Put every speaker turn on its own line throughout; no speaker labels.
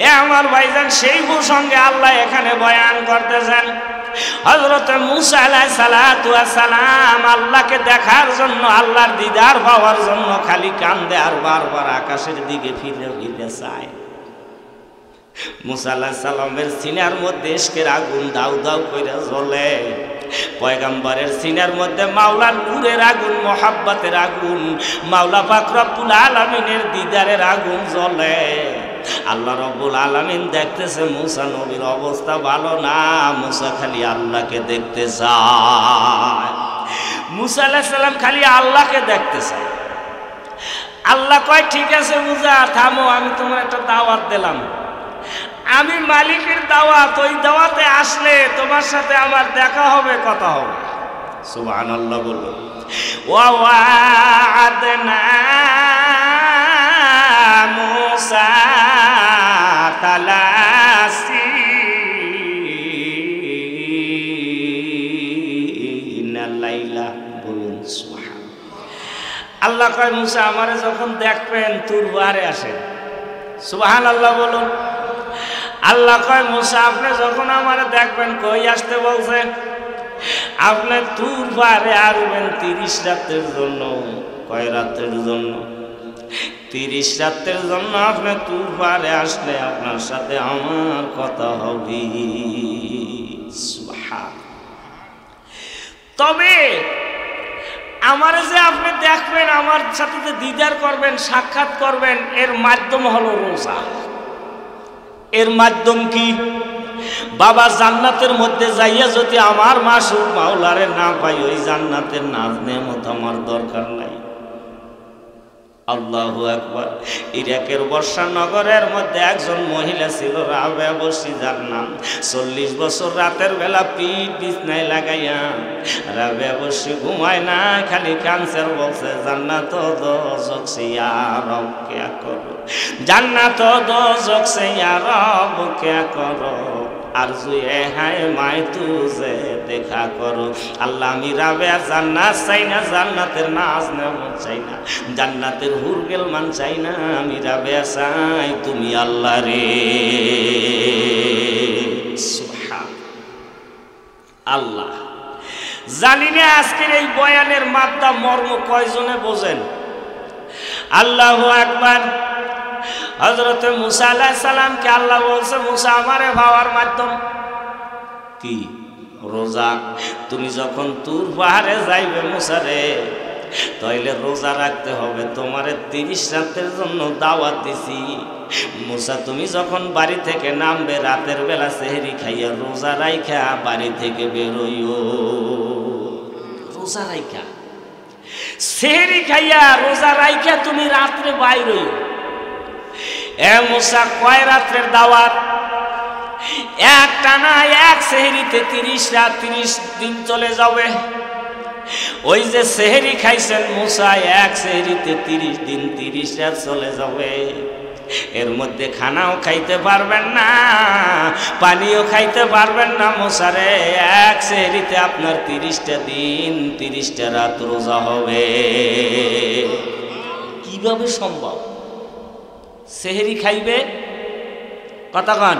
এ আমার ভাইজান, সেই প্রসঙ্গে আল্লাহ এখানে বয়ান করতেছেন। হযরত মূসা আলাইহিস সালাতু ওয়াস সালাম আল্লাহকে দেখার জন্য, আল্লাহর দিদার পাওয়ার জন্য খালি কান্দে আর বারবার আকাশের দিকে ফিরে ফিরে চায়। মূসা আলাইহিস সালামের সিনার মধ্যে ইশকের আগুন দাউ দাউ কইরা জ্বলে। পয়গম্বরের সিনার মধ্যে মাওলার নূরের আগুন, মোহাব্বতের আগুন, মাওলা পাক রব্বুল আলামিনের দিদারের আগুন জ্বলে। আল্লাহ রব্বুল আলামিন দেখতেছে মূসা নবীর অবস্থা ভালো না, মূসা খালি আল্লাহকে দেখতে চায়। মূসা আলাইহিস সালাম খালি আল্লাহকে দেখতে চায়। আল্লাহ কয়, ঠিক আছে মূসা থামো, আমি তোমার একটা দাওয়াত দিলাম, আমি মালিকের দাওয়াত, ওই দাওয়াতে আসলে তোমার সাথে আমার দেখা হবে, কথা হবে। সুবহানাল্লাহ বলুন। ওয়া ওয়া'আদনা মূসা লাইলা, বলুন সুবহানাল্লাহ। আল্লাহ কয়, মূসা আমারে যখন দেখবেন তুর পারে আসেন। সুবহানাল্লাহ বলুন। আল্লাহ কয়, মূসা আপনি যখন আমারে দেখবেন, কই আসতে বলছেন? আপনি তুর পারে আসবেন 30 রাতের জন্য। কয় রাতের জন্য? 30 রাতের জন্য আপনি তুর পারে আসলে আপনার সাথে আমার কথা হবে। তবে আমার যে আপনি দেখবেন, আমার সাথে যে দিদার করবেন, সাক্ষাৎ করবেন, এর মাধ্যম হলো রোজা। এর মাধ্যম কি? বাবা জান্নাতের মধ্যে যাইয়া যদি আমার মাসুক মাওলারে না পাই, ওই জান্নাতের নাজ নেয়ামত আমার দরকার নাই। আল্লাহু আকবার। ইরাকের বর্ষা নগরের মধ্যে একজন মহিলা ছিল, রাবেয়া বসরি, যার নাম। 40 বছর রাতের বেলা পিঠ বিছনায় লাগাইয়া রাবেয়া বসরি ঘুমায় না, খালি ক্যান্সার বলছে, জান্নাত দোজখ সে ইয়া রব ক্যা করো, জান্নাত দোজখ সে ইয়া রব ক্যা করো, আরজুয়ে হায় মায় তুজে দেখা করো। আল্লাহ, আমি রাবেয়া জান্নাত চাই না, জান্নাতের নাজ নেয়ামত চাই না, জান্নাতের হুর গেলমান চাই না, আমি রাবেয়া চাই তুমি আল্লাহ রে। আল্লাহ জানি না আজকের এই বয়ানের মাত্রা মর্ম কয়জনে বোঝেন। আল্লাহু আকবার। হযরত মূসা আলাইহিস সালামকে আল্লাহ বলছে, মূসা আমারে ভাবার মাধ্যম কি? রোজা। তুমি যখন তুর পাহাড়ে যাইবে মূসা রে, তাইলে রোজা রাখতে হবে। তোমারে 30 রাতের জন্য দাওয়াত দিছি। মূসা তুমি যখন বাড়ি থেকে নামবে, রাতের বেলা সেহরি খাইয়া রোজা রাইখা বাড়ি থেকে বেরোইও। রোজা রাইখা, সেহরি খাইয়া রোজা রাইখা তুমি রাত্রে বাইরইও। এ মূসা, কয় রাত্রের দাওয়াত? একটানা এক সেহরিতে 30 রাত, 30 দিন চলে যাবে। ওই যে সেহরি খাইছেন মূসা, এক সেহরিতে 30 দিন 30 রাত চলে যাবে। এর মধ্যে খানাও খাইতে পারবেন না, পানিও খাইতে পারবেন না মূসা রে। এক সেহরিতে আপনার 30টা দিন 30টা রাত রোজা হবে। কিভাবে সম্ভব? সেহরি খাইবে, কথা কন,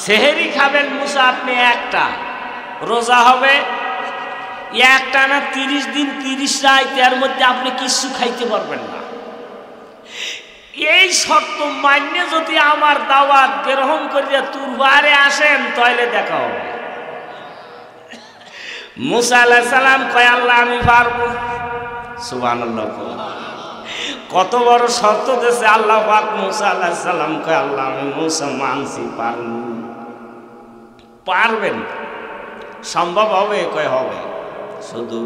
সেহরি খাবেন মূসা আপনি একটা, রোজা হবে একটা না 30 দিন 30 রাত, এর মধ্যে আপনি কিছু খাইতে পারবেন না। এই শর্ত মান্য যদি আমার দাওয়াত গ্রহণ করিয়া তুরবারে আসেন, তাহলে দেখা হবে। মূসা আলাইহিস সালাম কয়, আল্লাহ আমি পারবো। সুবহানাল্লাহ। কত বড় শর্ত দিয়েছে আল্লাহ পাক মূসা আলাইহিস সালাম কয়, আল্লাহ আমি মূসা মানছি, পারবেন। সম্ভব হবে? কয় হবে। শুধু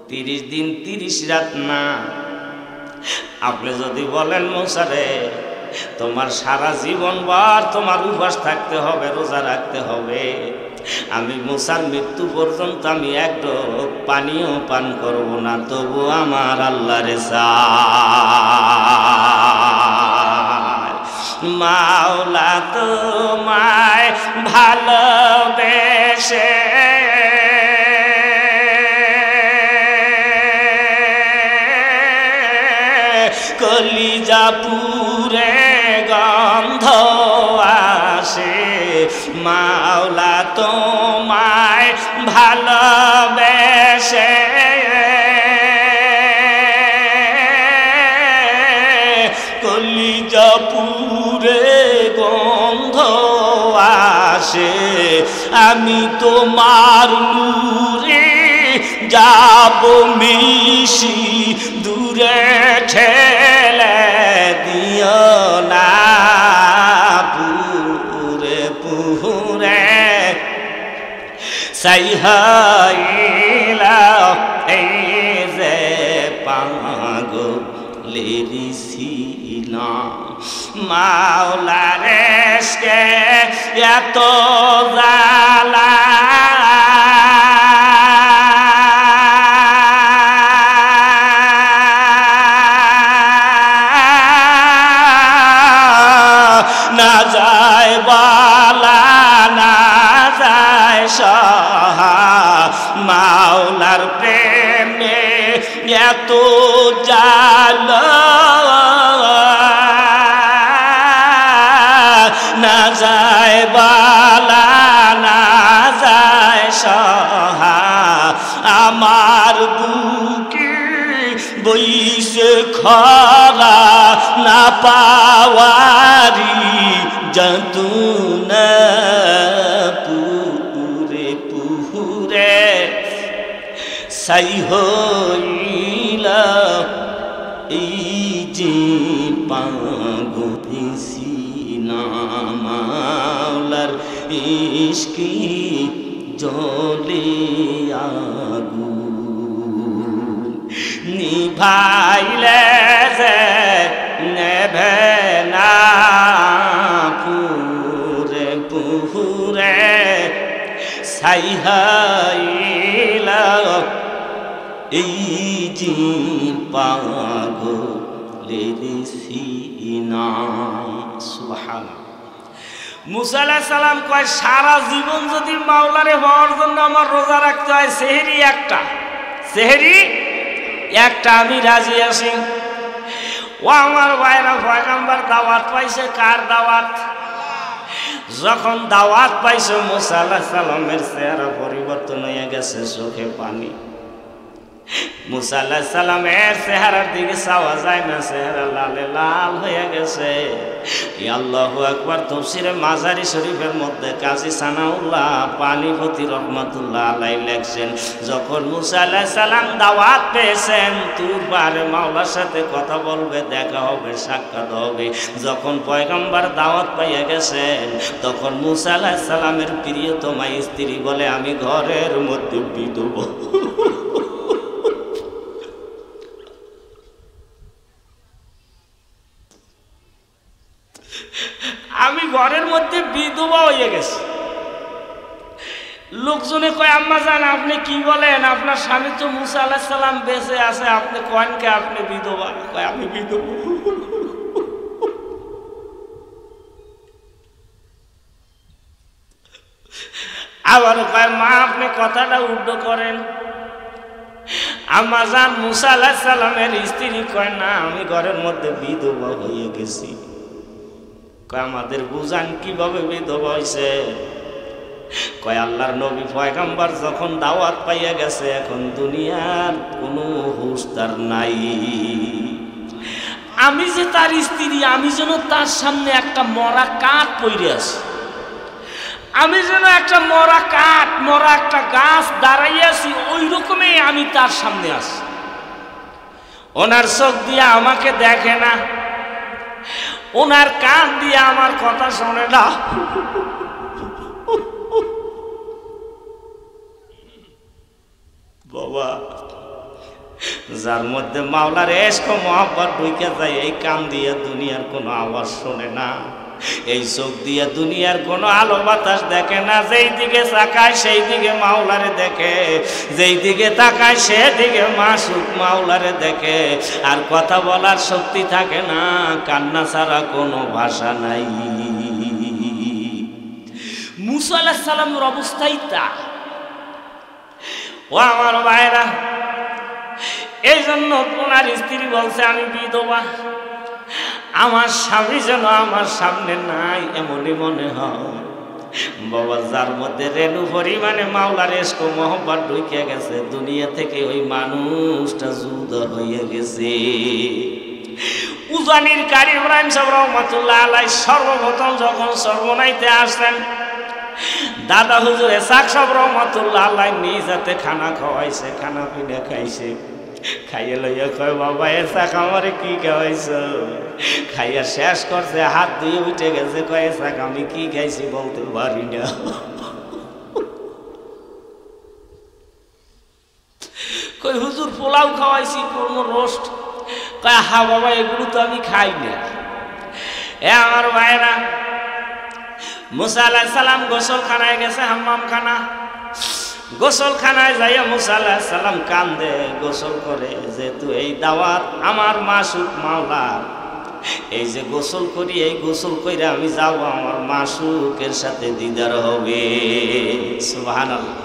30 দিন 30 রাত না। আপনি যদি বলেন মূসা রে, তোমার সারা জীবন ভর তোমার উপবাস থাকতে হবে, রোজা রাখতে হবে, আমি মূসার মৃত্যু পর্যন্ত আমি এক ঢোক পানিও পান করব না, তবু আমার আল্লাহরে চাই। মাওলা তোমায় ভালোবেসে কলিজা পুরে গন্ধ ভালোবেসে কলিজা পুরে গন্ধ আসে আমি তোমার নূরে যাব মিশি দূরে ঠেলে দিও না পুরে পুরে সাই হইলা এই যে পাগলের সিনা মাওলার এসকে এত জালা না যায় বালা না যায় সহা মাওলার প্রেমে এত জালা না যায় বালা না যায় সহা আমার বুকে বইসে খরা না পাওয়ারি যন্তুনা পুরে পুরে সাই হইলা এই যে পাগলেছি না মাওলার ইশকে জলে আগুন নিভাইলে যে নেভে না পুরে পুরে ছাই হইলা এই যে পাগলের সিনা। সুবহানাল্লাহ। মুসা আলাইহিস সালাম কয় সারা জীবন যদি মাওলারে হওয়ার জন্য আমার রোজা রাখতে হয় সেহরি একটা আমি রাজি আছি। ও আমার ভাইরা পয়গম্বর দাওয়াত পাইছে, কার দাওয়াত? যখন দাওয়াত পাইছে মুসা আলাইহিস সালামের চেহারা পরিবর্তন হয়ে গেছে, চোখে পানি। মুসা আলাইহিস সালামের চেহারার দিকে চাওয়া যায় না, চেহারা লালে লাল হয়ে গেছে। আল্লাহু আকবার। তাফসীরে মাজারি শরীফের মধ্যে কাজী সানাউল্লাহ পানিপতি রহমাতুল্লাহ আলাইহি লেখছেন, যখন মুসা আলাইহিস সালাম দাওয়াত পেয়েছেন তুরবারে মাওলার সাথে কথা বলবে, দেখা হবে, সাক্ষাৎ হবে, যখন পয়গম্বর দাওয়াত পাইয়া গেছেন তখন মুসা আলাইহিস সালামের প্রিয়তমা স্ত্রী বলে আমি ঘরের মধ্যে বিধবা। আমি ঘরের মধ্যে বিধবা হয়ে গেছি। লোকজনে কয় আম্মা জান আপনি কি বলেন, আপনার স্বামী তো মুসা আলাইহিস সালাম বেঁচে আছে, আপনি কয়েন কে আপনি বিধবা? কয় আমি বিধবা। আবার কয় মা আপনি কথাটা উল্টো করেন। আম্মা জান মুসা আলাইহিস সালামের স্ত্রী কয় না আমি ঘরের মধ্যে বিধবা হয়ে গেছি। কয় আমাদের বুঝান কিভাবে বিধবা হয়েছে? কয় আল্লাহর নবী পয়গম্বর যখন দাওয়াত পাইয়া গেছে এখন দুনিয়ার কোনো হুঁশ তার নাই। আমি যে তার স্ত্রী, আমি যেন তার সামনে একটা মরা কাঠ পইরে আছি, আমি যেন একটা মরা কাঠ, মরা একটা গাছ দাঁড়াইয়া আছি, ওই রকমই আমি তার সামনে আছি। ওনার চোখ দিয়ে আমাকে দেখে না, ওনার কান দিয়ে আমার কথা শোনে না। বাবা, যার মধ্যে মাওলার ইশক মহব্বত ঢুকে যায় এই কান দিয়ে দুনিয়ার কোনো আওয়াজ শোনে না, এই চোখ দিয়ে দুনিয়ার কোনো আলো বাতাস দেখে না। যেই দিকে তাকায় সেই দিকে মাওলারে দেখে, যেই দিকে তাকায় সেদিকে মাসুক মাওলারে দেখে। আর কথা বলার শক্তি থাকে না, কান্না ছাড়া কোনো ভাষা নাই। মুসা আলাইহিস সালামের অবস্থাই তা। ও আমার ভাইরা, এই জন্য ওনার স্ত্রী বলছে আমি বিধবা, আমার স্বামী যেন আমার সামনে নাই এমনই মনে হয়। বাবা যার মধ্যে রেণু পরিমাণে মাওলার ইশক ও মহব্বত ঢুকে গেছে, দুনিয়া থেকে ওই মানুষটা জুদা হয়ে গেছে। উজানির কারি ইব্রাহিম সাহেব রহমাতুল্লাহ আলাইহি সর্বপ্রথম যখন সর্বনাইতে আসলেন, দাদা হুজুর এসাক সাহেব রহমাতুল্লাহ আলাইহি নিজ হাতে খানা খাওয়াইছে, খানা পিনা খাইছে। খাইয়ে লইয়া কয়, বাবা এসাক আমারে কি খাওয়াইছ? খাইয়া শেষ করছে, হাত ধুয়ে উঠে গেছে, কয় এসাক আমি কি খাইছি বলতে পারি না। কই হুজুর পোলাও খাওয়াইছি, কোনো রোস্ট। কয় হা বাবা এগুলো তো আমি খাই না। এ আমার ভাইরা, মুসা আলাইহিস সালাম গোসলখানায় গেছে, হাম্মামখানা। গোসলখানায় যাইয়া মুসা আলাইহিস সালাম কান্দে, গোসল করে, যেহেতু এই দাওয়াত আমার মাসুক মাওলা, এই যে গোসল করি, এই গোসল কইরা আমি যাব আমার মাসুকের সাথে দিদার হবে। সুবহানাল্লাহ।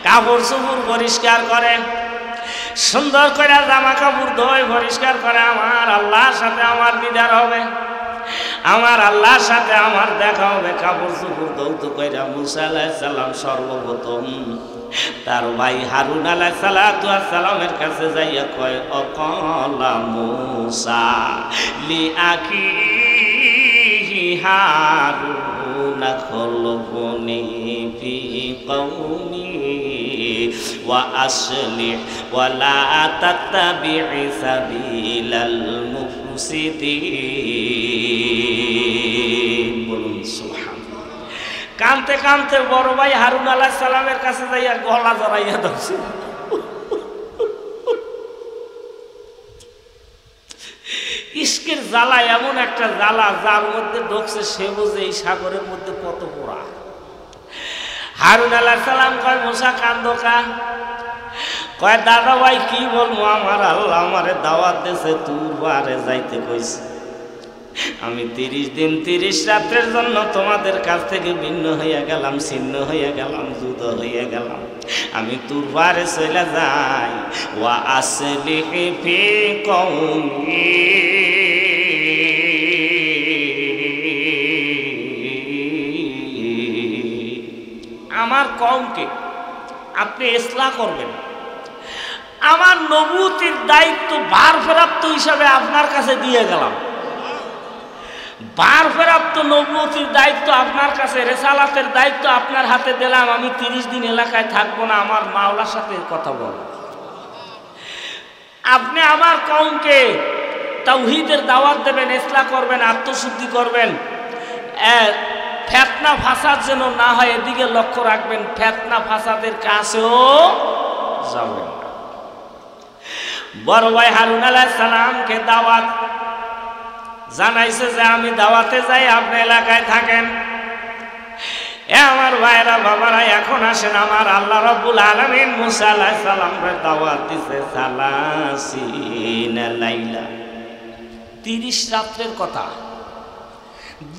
কাপড় চোপড় পরিষ্কার করে, সুন্দর করে জামা কাপড় ধোয় পরিষ্কার করে, আমার আল্লাহর সাথে আমার দিদার হবে, আমার আল্লাহর সাথে আমার দেখা হবে। কাপড় চোপড় ধৌত কইরা মুসা আলাইহিস সালাম সর্বপ্রথম তার ভাই হারুন আলাইহিস সালাতু ওয়াস সালামের কাছে যাইয়া কয়, অকালা মুসা লি আখিহি হারুন খলফনি ফি কওমি ওয়া আসলিহ ওয়া লা তাত্তাবি সাবিলাল মুফসিদিন। বলুন সুবহানাল্লাহ। কানতে কানতে বড় ভাই হারুন আলাইহিস সালামের কাছে যাইয়া গলা জড়াইয়া ধরছে। ইশকের জ্বালা এমন একটা জ্বালা, যার মধ্যে ঢুকছে সে বোঝে এই সাগরের মধ্যে কত পোড়া। হারুন আলাইহিস সালাম কয়, মুসা কান্দো কা? কয়, দাদা ভাই কি বলবো, আমার আল্লাহ আমারে দাওয়াত দিয়েছে, তুর বারে যাইতে কইছে। আমি 30 দিন 30 রাতের জন্য তোমাদের কাছ থেকে ভিন্ন হইয়া গেলাম, ছিন্ন হইয়া গেলাম, যুদ্ধ হইয়া গেলাম। আমি তুর বারে চলে যাই। ওয়া আসলিহি ফি কওমি, আমার কওমকে আপনি ইসলাহ করবেন। আমার নবুয়তির দায়িত্ব ভারপ্রাপ্ত হিসাবে আপনার কাছে দিয়ে গেলাম। ভারপ্রাপ্ত নবুয়তির দায়িত্ব আপনার কাছে, রেসালাতের দায়িত্ব আপনার হাতে দিলাম। আমি 30 দিন এলাকায় থাকবো না, আমার মাওলার সাথে কথা বল। আপনি আমার কওমকে তাওহীদের দাওয়াত দেবেন, ইসলাহ করবেন, আত্মশুদ্ধি করবেন। ফিতনা ফাসাদ যেন না হয় এদিকে লক্ষ্য রাখবেন, ফিতনা ফাসাদের কাছেও যাবেন না। বড় ভাই হারুন আলাইহিস সালামকে দাওয়াত জানাইছে যে আমি দাওয়াতে যাই, আপনি এলাকায় থাকেন। এ আমার ভাইরা বাবারা, এখন আসেন, আমার আল্লাহ রাব্বুল আলামিন মুসা আলাইহিস সালামকে দাওয়াত দিছে 30 লাইলা, 30 রাত্রের কথা।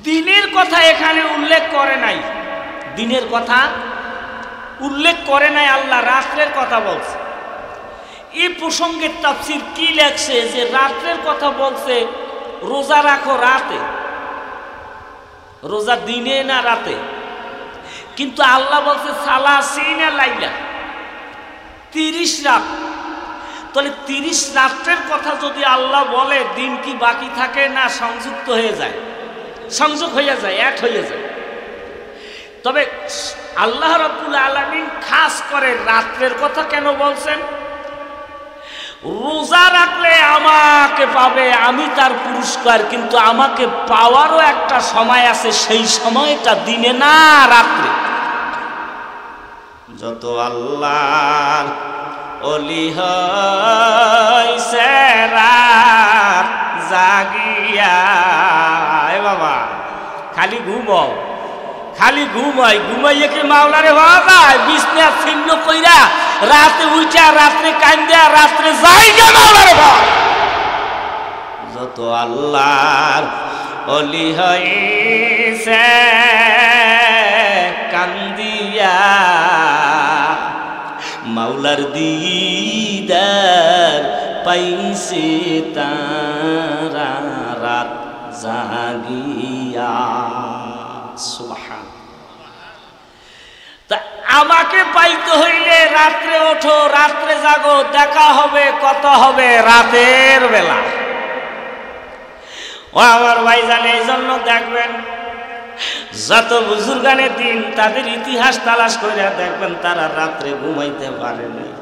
দিনের কথা এখানে উল্লেখ করে নাই, দিনের কথা উল্লেখ করে নাই, আল্লাহ রাত্রের কথা বলছে। এই প্রসঙ্গে তাফসীর কি লেখছে যে রাত্রের কথা বলছে, রোজা রাখো রাতে, রোজা দিনে না রাতে। কিন্তু আল্লাহ বলছে 30 লাইলা, 30 রাত। তাহলে 30 রাত্রের কথা যদি আল্লাহ বলে, দিন কি বাকি থাকে না সংযুক্ত হয়ে যায়? সংযোগ হয়ে যায়, এক হয়ে যায়। তবে আল্লাহ রাব্বুল আলামিন খাস করে রাত্রের কথা কেন বলছেন? রোজা রাখলে আমাকে পাবে, আমি তার পুরস্কার, কিন্তু আমাকে পাওয়ারও একটা সময় আছে, সেই সময়টা দিনে না রাত্রে। যত আল্লাহর ওলি হইছে রাত জাগিয়া, এ বাবা খালি ঘুমাও, খালি ঘুমাই, ঘুমাইয়া কি মাওলারে হওয়া যায়? বিছনা ছিন্ন কইরা রাতে উঠা, রাত্রে কান্দা, রাত্রে যাই গে মাওলারে ভয়। যত আল্লাহর ওলি হইছে কান্দিয়া, মাওলার দিদার পাইছে তারা রাত জাগিয়া। সুবহান। আমাকে পাইতে হইলে রাত্রে ওঠো, রাত্রে জাগো, দেখা হবে কত হবে রাতের বেলা। ও আমার ভাইজান, এই জন্য দেখবেন যত বুজুর্গানে দিন তাদের ইতিহাস তালাশ করে দেখবেন তারা রাত্রে ঘুমাইতে পারে নাই।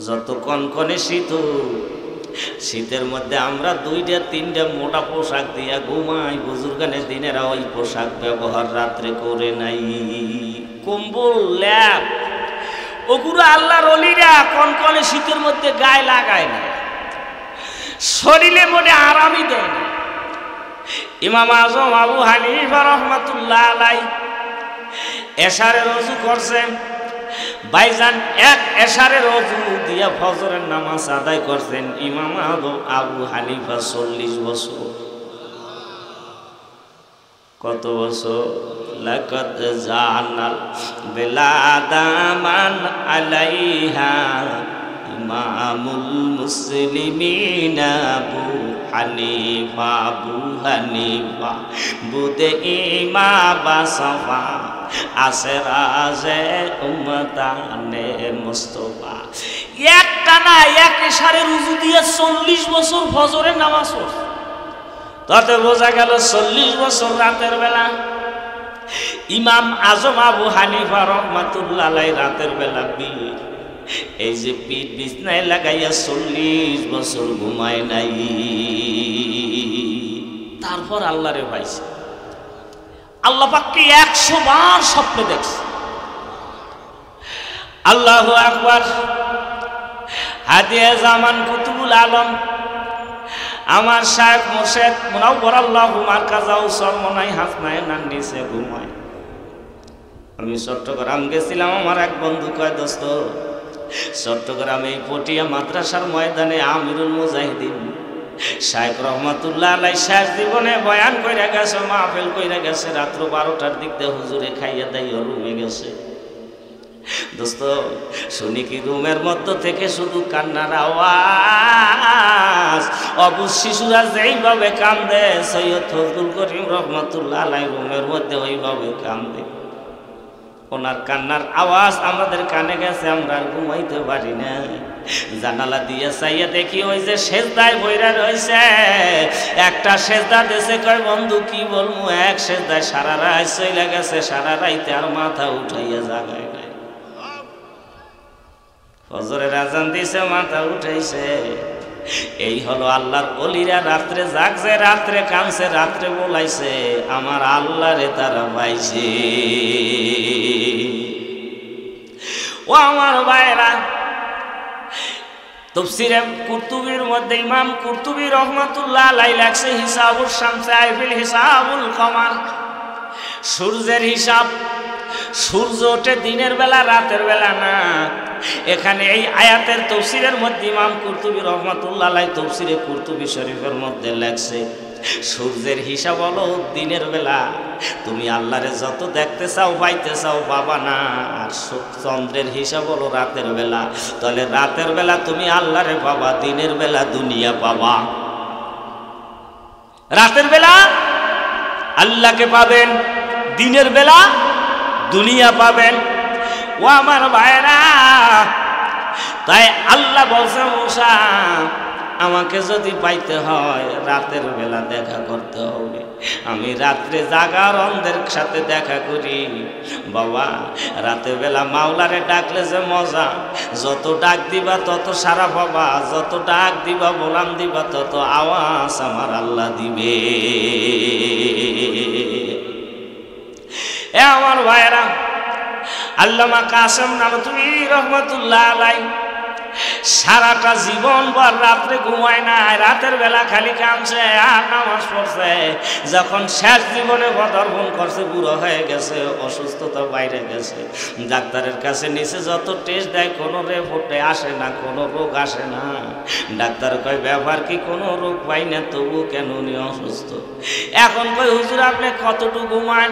যত কনকনে শীত, শীতের মধ্যে আমরা 2-3টা মোটা পোশাক দিয়া ঘুমাই, বুজুর্গানে দিনেরা ওই পোশাক ব্যবহার রাত্রে করে নাই। কম্বল, ল্যাপ, ওগুলো আল্লাহর ওলিরা কনকনে শীতের মধ্যে গায়ে লাগায় না, শরীরে মনে আরামই দেয় না। ইমাম আজম আবু হানিফা রাহমাতুল্লাহ আলাইহি এশারের ওযু করছেন ভাইজান, এক এশারের ওযু দিয়া ফজরের নামাজ আদায় করছেন ইমাম আজম আবু হানিফা 40 বছর। কত বছর? লাকাদ জানাল বিলাদা মান আলাইহা ইমামুল মুসলিমিন আবু হানিফা। আবু হানিফা বুদে ইমা বাসফা আসরাজে উম্মতানে মুস্তাফা। একটা না, এক এশারের ওযু দিয়ে 40 বছর ফজরের নামাজ পড়ছে। তাতে বোঝা গেল 40 বছর রাতের বেলা। ইমাম আজম আবু হানিফা রাহমাতুল্লাহ আলাইহি রাতের বেলা বীর, এই যে পিঠ বিছনায় লাগাইয়া 40 বছর ঘুমায় নাই। তারপর আল্লাহরে পাইছে। আল্লাহ পাককে 100 বার স্বপ্নে দেখছে। আল্লাহু আকবার। হাদিয়া জামান কুতুবুল আলম আমার শায়েখ মুর্শিদ মুনাওয়ার আল্লাহু মারকাজাউ সরমনাই হাসনায়ে নান্দিসে ঘুমায়। আমি চট্টগ্রাম গেছিলাম, আমার এক বন্ধু কয়, দোস্ত চট্টগ্রামে পটিয়া মাদ্রাসার ময়দানে আমিরুল মুজাহিদিন শায়েখ রহমাতুল্লাহ আলাইহি শেষ জীবনে বয়ান কইরা গেছে, মাহফিল কইরা গেছে। রাত্র 12টার দিক দিয়ে হুজুরে খাইয়া দাইয়া রুমে গেছে। দোস্ত শুনি কি রুমের মধ্য থেকে শুধু কান্নার আওয়াজ। অবুজ শিশুরা যেইভাবে কান্দে সৈয়দ ফজলুল করিম রহমাতুল্লাহ আলাইহি রুমের মধ্যে ওইভাবে কান্দে। ওনার কান্নার আওয়াজ আমাদের কানে গেছে, আমরা ঘুমাইতে পারি না। জানালা দিয়ে চাইয়া দেখি ওই যে সেজদায় বইরা রয়েছে, একটা সেজদা দেশে কয় বন্ধু কি বলবো, এক সেজদায় সারা রাত চইলা গেছে, সারা রাইতে আর মাথা উঠাইয়া জাগায় নাই। ফজরের আজান দিছে, মাথা উঠাইছে। এই হলো আল্লাহর ওলিরা, রাত্রে জাগছে, রাত্রে কাঁদছে, রাত্রে বলাইছে, আমার আল্লাহরে তারা পাইছে। ও আমার ভাইরা, তাফসীরে কুরতুবীর মধ্যে ইমাম কুরতুবী রহমাতুল্লাহ আলাইহি লেখছে হিসাবুল শামসে আইফিল হিসাবুল কমার, সূর্যের হিসাব। সূর্য ওঠে দিনের বেলা, রাতের বেলা না। এখানে এই আয়াতের তাফসীরের মধ্যে ইমাম কুরতুবী রহমাতুল্লাহ আলাইহি তাফসীরে কুরতুবী শরীফের মধ্যে লেখছে সূর্যের হিসাব হলো দিনের বেলা তুমি আল্লাহরে যত দেখতে চাও পাইতে চাও বাবা না, আর চন্দ্রের হিসাব হলো রাতের বেলা। তাহলে রাতের বেলা তুমি আল্লাহরে পাবা, দিনের বেলা দুনিয়া পাবা। রাতের বেলা আল্লাহকে পাবেন, দিনের বেলা দুনিয়া পাবেন। ও আমার ভাইরা, তাই আল্লাহ বলছে মুসা আমাকে যদি পাইতে হয় রাতের বেলা দেখা করতে হবে। আমি রাত্রে জাগার অন্ধের সাথে দেখা করি। বাবা রাতের বেলা মাওলারে ডাকলে যে মজা, যত ডাক দিবা তত সারা পাবা, যত ডাক দিবা বলাম দিবা তত আওয়াজ আমার আল্লাহ দিবে। এ আমার ভাইরা, আল্লামা কাসেম নানতুবি রহমাতুল্লাহ আলাইহি সারাটা জীবন ভর রাত্রে ঘুমায় না, রাতের বেলা খালি কাঁদছে আর নামাজ পড়ছে। যখন শেষ জীবনে পদার্পণ করছে, বুড়ো হয়ে গেছে, অসুস্থতা বাইরে গেছে, ডাক্তারের কাছে নিচে যত টেস্ট দেয় কোনো রিপোর্টে আসে না, কোনো রোগ আসে না। ডাক্তার কয় ব্যাপার কি, কোনো রোগ পাই না, তবু কেন উনি অসুস্থ। এখন কই হুজুর আপনি কতটুকু ঘুমান?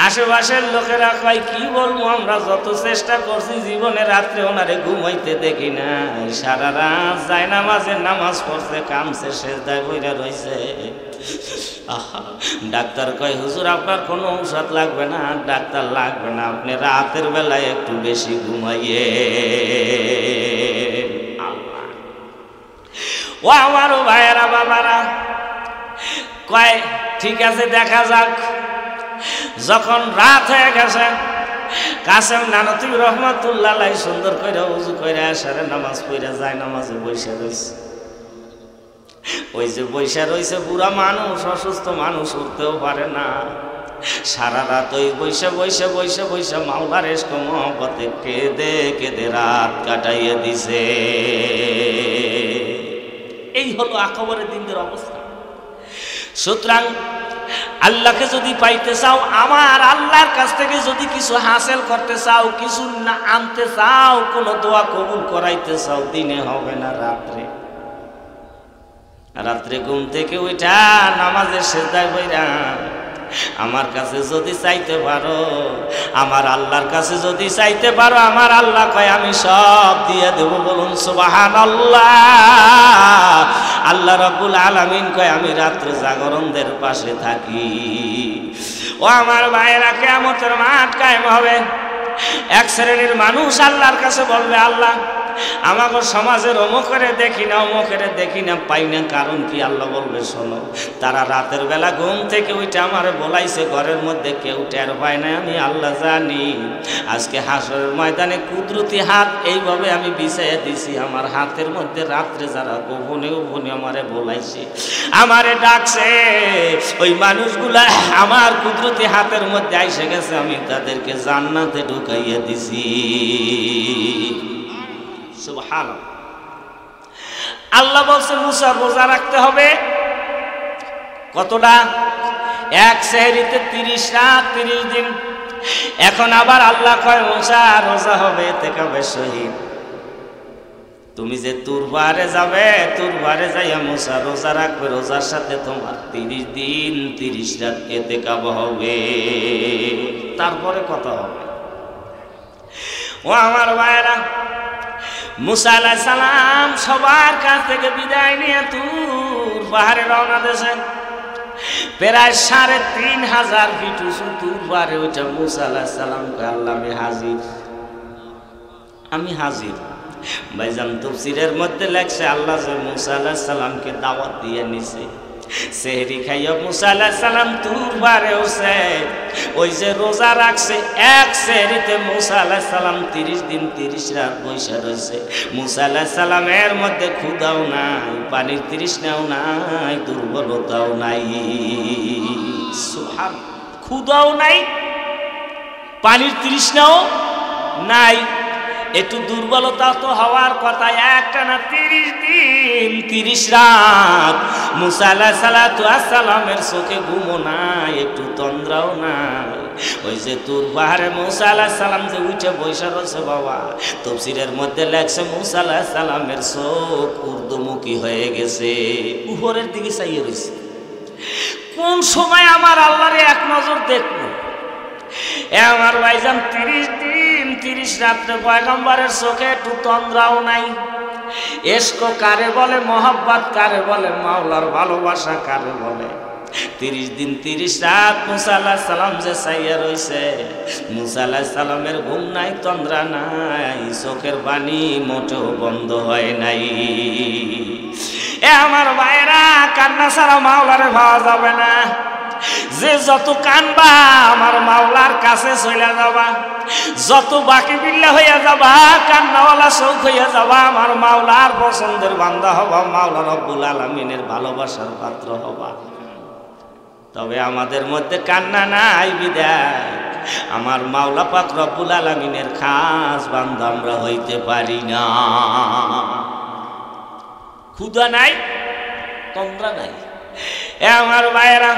আশেপাশের লোকেরা কয় কি বলবো, আমরা যত চেষ্টা করছি জীবনে রাত্রে ওনারে ঘুমাইতে দেখি না। সারা রাত যায় নামাজের নামাজ পড়ছে, কামছে, সেজদায় বইরা রইছে। ডাক্তার কয় হুজুর আপনার কোনো ঔষধ লাগবে না, ডাক্তার লাগবে না, আপনি রাতের বেলায় একটু বেশি ঘুমাইয়ে। ও আমারও ভাইয়েরা বাবারা, কয় ঠিক আছে দেখা যাক। যখন রাত হয়ে গেছে, কাসেম নানতুবি রহমাতুল্লাহ আলাইহি সুন্দর কইরা ওযু কইরা এশারে নামাজ পড়া যায়, নামাজে বইসা রইছে। ওই যে বইসা রইছে বুড়া মানুষ, অসুস্থ মানুষ, উঠতেও পারে না। সারা রাত ওই বইসা বইসা বইসা বইসা মাওলার ইশক মহব্বতে কেঁদে কেঁদে রাত কাটাইয়া দিছে। এই হলো আকবরের দিনদের অবস্থা। সুতরাং আল্লাহকে যদি পাইতে চাও, আমার আল্লাহর কাছ থেকে যদি কিছু হাসিল করতে চাও, কিছু না আনতে চাও, কোনো দোয়া কবুল করাইতে চাও, দিনে হবে না, রাত্রে। রাত্রে ঘুম থেকে উঠা নামাজের সিজদায় বইরা আমার কাছে যদি চাইতে পারো, আমার আল্লাহর কাছে যদি চাইতে পারো, আমার আল্লাহ কয় আমি সব দিয়ে দেব। বলুন সুবহানাল্লাহ। আল্লাহ রাব্বুল আলামিন কয় আমি রাত্র জাগরণদের পাশে থাকি। ও আমার ভাইয়েরা, কিয়ামতের মাঠ কায়েম হবে। এক শ্রেণীর মানুষ আল্লাহর কাছে বলবে, আল্লাহ আমাকে সমাজের অমুকেরে দেখি না, অমুকেরে দেখি না, পাই না, কারণ কি? আল্লাহ বলবে শোনো, তারা রাতের বেলা ঘুম থেকে উঠে আমারে বলাইছে, ঘরের মধ্যে কেউ টের পায় না, আমি আল্লাহ জানি। আজকে হাসরের ময়দানে কুদরতি হাত এইভাবে আমি বিছাইয়া দিছি, আমার হাতের মধ্যে রাত্রে যারা গোপনে গোপনে আমারে বলাইছে, আমারে ডাকছে, ওই মানুষগুলা আমার কুদরতি হাতের মধ্যে আইসে গেছে, আমি তাদেরকে জান্নাতে ঢুকাইয়া দিছি। সুবহানাল্লাহ। আল্লাহ বলছে মুসা রোজা রাখতে হবে কতটা? এক সেহরিতে 30 রাত 30 দিন। এখন আবার আল্লাহ কয় মুসা রোজা হবে ইতিকাফে শহীদ। তুমি যে তুরবারে যাবে, তুরবারে যাইয়া মুসা রোজা রাখবে, রোজার সাথে তোমার 30 দিন 30 রাত ইতিকাফ হবে, তারপরে কথা হবে। ও আমার ভাইরা, মুসা আলাইহিস সালাম সবার কাছ থেকে বিদায় নিয়ে তুর পাহাড়ে রওনা দিয়েছেন। প্রায় 3500 ফিট উঁচু তুর পাহাড়ে ওইটা মুসা আলাইহিস সালামকে আল্লাহ আমি হাজির। ভাইজান তাফসীরের মধ্যে লেখছে আল্লাহ যে মুসা আলাইহিস সালামকে দাওয়াত দিয়ে নিছে, সেহরি খাইয়া মুসা আলাইহিস সালাম তুর পাহাড়ে উঠছে। ওই যে রোজা রাখছে, এক সেহরিতে মুসা আলাইহিস সালাম 30 দিন 30 রাত বসে রয়েছে। মুসা আলাইহিস সালামের মধ্যে ক্ষুধাও নাই, পানির তৃষ্ণাও নাই, দুর্বলতাও নাই। সুবহান, ক্ষুধাও নাই, পানির তৃষ্ণাও নাই। একটু দুর্বলতা তো হওয়ার কথা। একটানা 30 দিন 30 রাত মুসা আলাইহিস সালামের চোখে ঘুমও নাই, একটু তন্দ্রাও নাই। ওই যে তুর পাহাড়ে মুসা আলাইহিস সালাম যে উঠে বসে রয়েছে বাবা, তাফসীরের মধ্যে লেখছে মুসা আলাইহিস সালামের চোখ ঊর্ধ্বমুখী হয়ে গেছে, উপরের দিকে চাইয়ে রয়েছে। কোন সময় আমার আল্লাহরে এক নজর দেখবো? আমার ভাইজান 30 দিন 30 রাত্রে পয়গম্বরের চোখে একটু তন্দ্রাও নাই। ইশক কারে বলে, মহব্বত কারে বলে, মাওলার ভালোবাসা কারে বলে? 30 দিন 30 রাত মুসা আলাইহিস সালাম যে চাইয়া রইছে, মুসা আলাইহিস সালামের ঘুম নাই, তন্দ্রা নাই, চোখের পানি মোটেও বন্ধ হয় নাই। আমার ভাইরা, কান্না ছাড়া মাওলারে পাওয়া যাবে না। যে যত কানবা আমার মাওলার কাছে চলে যাবা, যত বাকি বিল্লা হইয়া যাবা, কান্নাওয়ালা চোখ হইয়া যাবা, আমার মাওলার পছন্দের বান্দা হবা, মাওলা রব্বুল আলামিনের ভালোবাসার পাত্র হবা। তবে আমাদের মধ্যে কান্না নাই বিদায় আমার মাওলা পাক রব্বুল আলামিনের খাস বান্দা আমরা হইতে পারি না। ক্ষুধা নাই, তন্দ্রা নাই। আমার ভাইয়েরা,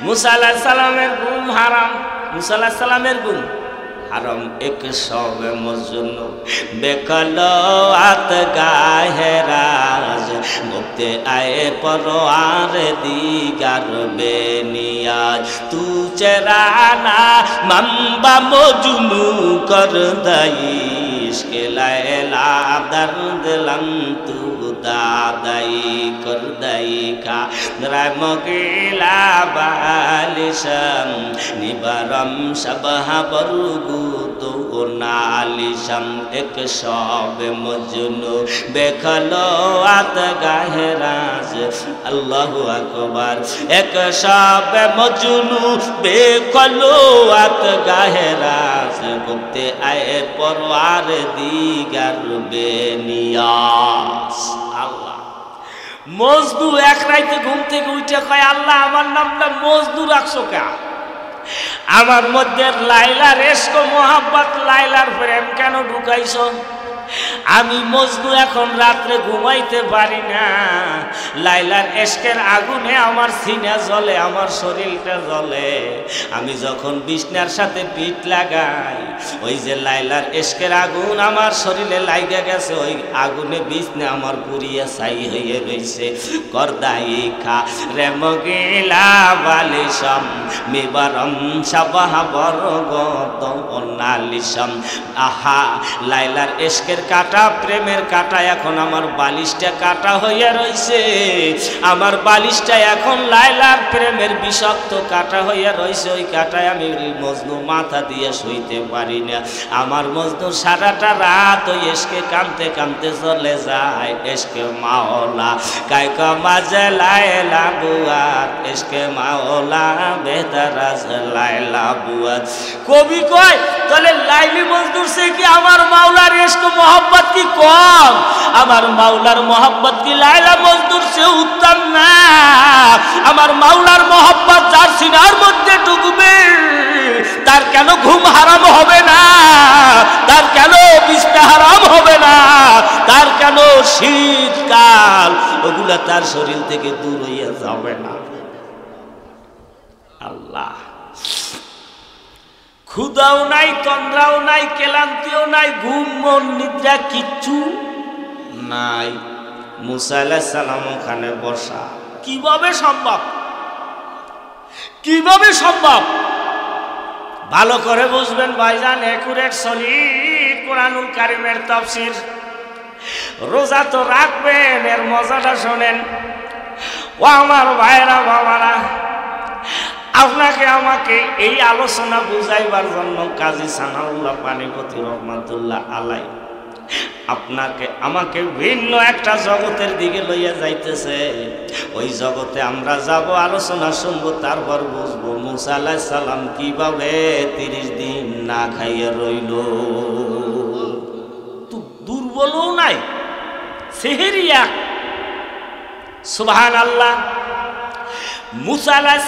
মুসা আলাইহিস সালামের ঘুম হারাম, মুসা আলাইহিস সালামের ঘুম হারাম। এক সবে মজনু বেকল আত গাহে রাজ, মুক্তে আয়ে পরওয়ার দিগার বেনিয়াজ, তু চেরানা মাম্বা মজনু কর দাইশ কে লায়লা দর্দ লম তু দাদাই করদাই কা রামগিলা বালিশম নিবারম সবহ বরগু তো নালিশম এক সব মজনু বেখলো আত গাহরাজ আল্লাহু আকবার এক সব মজনু বেখলো আত গাহরাজ গুপ্তে আয়ে পরওয়ার দিগার বেনিয়াস আল্লাহ মজনু এক রাইতে ঘুম থেকে উঠে কয় আল্লাহ আমার নামটা মজনু রাখছো কেন আমার মধ্যে লাইলার ইশক মোহাব্বত লাইলার প্রেম কেন ঢুকাইছো আমি মজনু এখন রাত্রে ঘুমাইতে পারি না লাইলার ইশকের আগুনে আমার সিনা জ্বলে আমার শরীরটা জ্বলে আমি যখন বিছনার সাথে পিঠ লাগাই ওই যে লাইলার ইশকের আগুন আমার শরীরে লাগা গেছে ওই আগুনে বিছনা আমার পুড়িয়ে ছাই হয়ে রইছে করদাই খা রেমগিলা বালিশম মিবারম সাবাহ বরগত নালিশম আহা লাইলার ইশকের কাটা প্রেমের কাটা এখন আমার বালিশটা কাটা হইয়া রইছে আমার বালিশটা এখন লাইলার প্রেমের বিষাক্ত কাটা হইয়া রইছে ওই কাটায় আমি মজনু মাথা দিয়ে শুইতে পারি না আমার মজনু সারাটা রাত ওই ইশকে কাঁদতে কাঁদতে চলে যায় ইশকে মাওলা কায়কা মাঝে লাইলা বুয়াত ইশকে মাওলা বেহতারাজ লাইলা বুয়াত কবি কয় তাহলে লাইলি মজনুর সে কি আমার মাওলার ইশক मोहब्बत की कौन আমার মাওলার मोहब्बत की লাইলা মজনুর সে উত্তম না আমার মাওলার मोहब्बत যার সিনার মধ্যে ঢুকবে তার কেন ঘুম হারাম হবে না তার কেন বিছনা হারাম হবে না তার কেন শীতকাল ওগুলা তার শরীর থেকে দূর হইয়া যাবে না আল্লাহ ক্ষুধাও নাই তন্দ্রাও নাই ক্লান্তিও নাই ঘুম মন নিদ্রা কিচ্ছু নাই মুসা আলাইহিস সালাম ওখানে বসা কিভাবে সম্ভব ভালো করে বুঝবেন ভাইজান একুরেট সলিড কোরআনুল কারীমের তাফসীর রোজা তো রাখবেন এর মজাটা শোনেন ও আমার ভাইরা বাবারা আপনাকে আমাকে এই আলোচনা বুঝাইবার জন্য কাজী সানাউল্লাহ পানিপতি রহমাতুল্লাহ আলাই আপনাকে আমাকে ভিন্ন একটা জগতের দিকে লইয়া যাইতেছে ওই জগতে আমরা যাব আলোচনা শুনবো তারপর বুঝবো মুসা আলাইহিস সালাম কিভাবে 30 দিন না খাইয়া রইল তো দুর্বলও নাই সেহেরিয়া সুবহানাল্লাহ মুসা আলাইহিস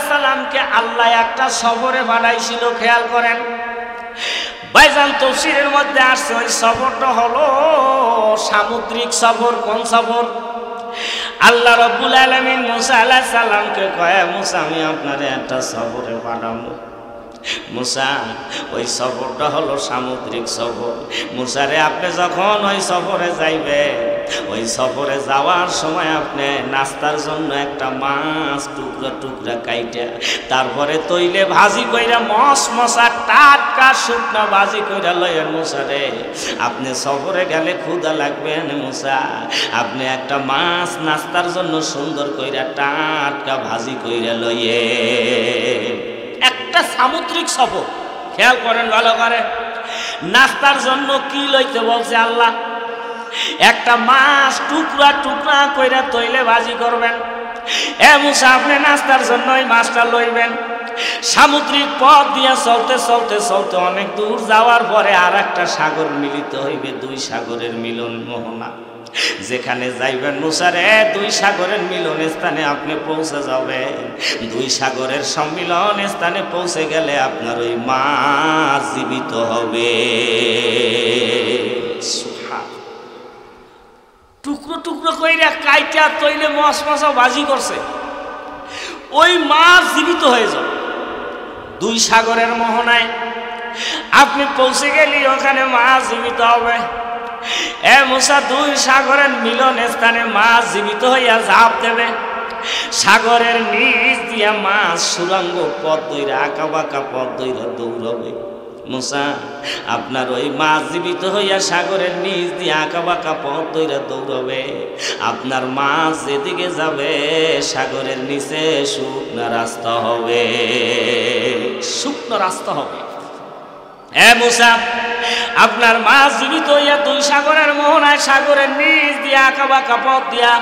সালামকে আল্লাহ একটা সফরে বানাইছিল খেয়াল করেন ভাইজান তাফসীরের মধ্যে আসছে ওই সফরটা হলো সামুদ্রিক সফর কোন সফর আল্লাহ রাব্বুল আলামিন মুসা আলাইহিস সালামকে কয় মুসা আমি আপনারে একটা সফরে পাঠাবো মুসা ওই সফরটা হলো সামুদ্রিক সফর মুসারে আপনি যখন ওই সফরে যাইবেন ওই সফরে যাওয়ার সময় আপনি নাস্তার জন্য একটা মাছ টুকরা টুকরা কাইটা তারপরে তৈলে ভাজি কইরা মশমশা টাটকা শুকনা ভাজি কইরা লয়েন মুসারে আপনি সফরে গেলে ক্ষুধা লাগবে না মুসা আপনি একটা মাছ নাস্তার জন্য সুন্দর কইরা টাটকা ভাজি কইরা লইয়ে একটা সামুদ্রিক সফর খেয়াল করেন ভালো করে নাস্তার জন্য কি লইতে বলছে আল্লাহ একটা মাছ টুকরা টুকরা কইরা তৈলে ভাজি করবেন এ মুসা আপনি নাস্তার জন্য ওই মাছটা লইবেন সামুদ্রিক পথ দিয়ে চলতে চলতে চলতে অনেক দূর যাওয়ার পরে আর একটা সাগর মিলিত হইবে দুই সাগরের মিলন মোহনা যেখানে যাইবেন মুসারে দুই সাগরের মিলন স্থানে আপনি পৌঁছে যাবেন দুই সাগরের সম্মিলন স্থানে পৌঁছে গেলে আপনার ওই মাছ জীবিত হবে টুকরো টুকরো কইরা কাইটা তৈলে মাছ মাছা ভাজি করছে ওই মাছ জীবিত হয়ে যাবে দুই সাগরের মোহনায় আপনি পৌঁছে গেলে ওখানে মাছ জীবিত হবে এ মুসা দুই সাগরের মিলন স্থানে মাছ জীবিত হইয়া ঝাঁপ দেবে সাগরের নিচ দিয়া মাছ সুরঙ্গ পথ ধইরা আঁকা বাঁকা পথ ধইরা দৌড়াবে মুসা আপনার ওই মাছ জীবিত হইয়া সাগরের নিচ দিয়ে আঁকা বাঁকা পথ ধইরা দৌড়বে, আপনার মাছ যেদিকে যাবে সাগরের নিচে শুকনো রাস্তা হবে, শুকনো রাস্তা হবে। হ্যাঁ মুসা, আপনার মাছ জীবিত হইয়া দুই সাগরের মোহনায় সাগরের নিচ দিয়ে আঁকা বাঁকা পথ দিয়া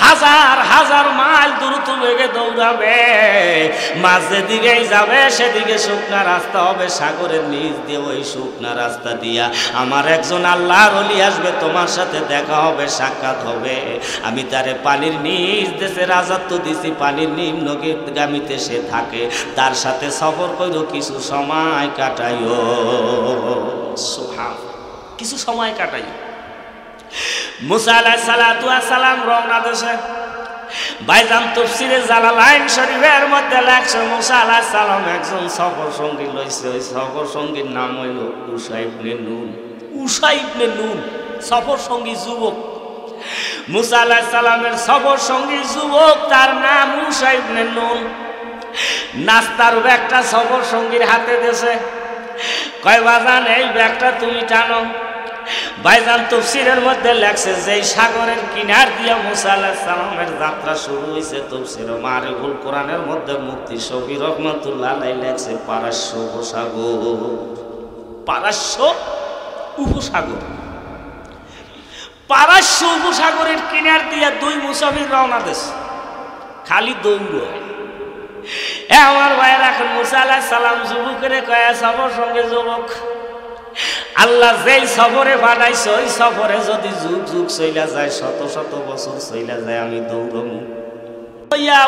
হাজার হাজার মাইল দ্রুত বেগে দৌড়াবে, মাছ যেদিকেই যাবে সেদিকে শুকনা রাস্তা হবে, সাগরের নিচ দিয়ে ওই শুকনা রাস্তা দিয়া আমার একজন আল্লাহর ওলি আসবে, তোমার সাথে দেখা হবে, সাক্ষাৎ হবে। আমি তারে পানির নিচ দেশে রাজত্ব দিছি, পানির নিম্নগামীতে সে থাকে, তার সাথে সফর করো, কিছু সময় কাটাইও, সুবহান, কিছু সময় কাটাইও। মুসা আলাইহিস সালাতু ওয়াস সালাম রওনা দেশে। ভাইজান তাফসীরে জালালাইন শরীফের মধ্যে লেখছে মুসা আলাইহিস সালাম একজন সফর সঙ্গী লইছে, ওই সফর সঙ্গীর নাম হইল উশা ইবনে নুন। উশা ইবনে নুন সফর সঙ্গী যুবক, মুসা আলাইহিস সালামের সফর সঙ্গী যুবক, তার নাম উশা ইবনে নুন। নাস্তার ব্যাগটা সফর সঙ্গীর হাতে দেশে, কয় বাজান এই ব্যাগটা তুমি টানো। ভাইজান তাফসীরের মধ্যে লেখছে যেই সাগরের কিনার দিয়া মুসা আলাইহিস সালামের যাত্রা শুরু হইছে, তাফসীর মারিফুল কোরআনের মধ্যে মুফতি শফি রহমাতুল্লাহ আলাইহি লেখছে পারস্য উপসাগর, পারস্য উপসাগর। পারস্য উপসাগরের কিনার দিয়া দুই মুসাফির রওনা দিছে, খালি দৌড় হয়। আমার ভাইয়ের এখন মুসা আলাইহিস সালাম যুবকের কয়া সফর সঙ্গে যুবক, আল্লাহ যেই সফরে বানাইছে ওই সফরে যদি যুগ যুগ চইলা যায়, শত শত বছর চইলা যায়, আমি দৌড়মু।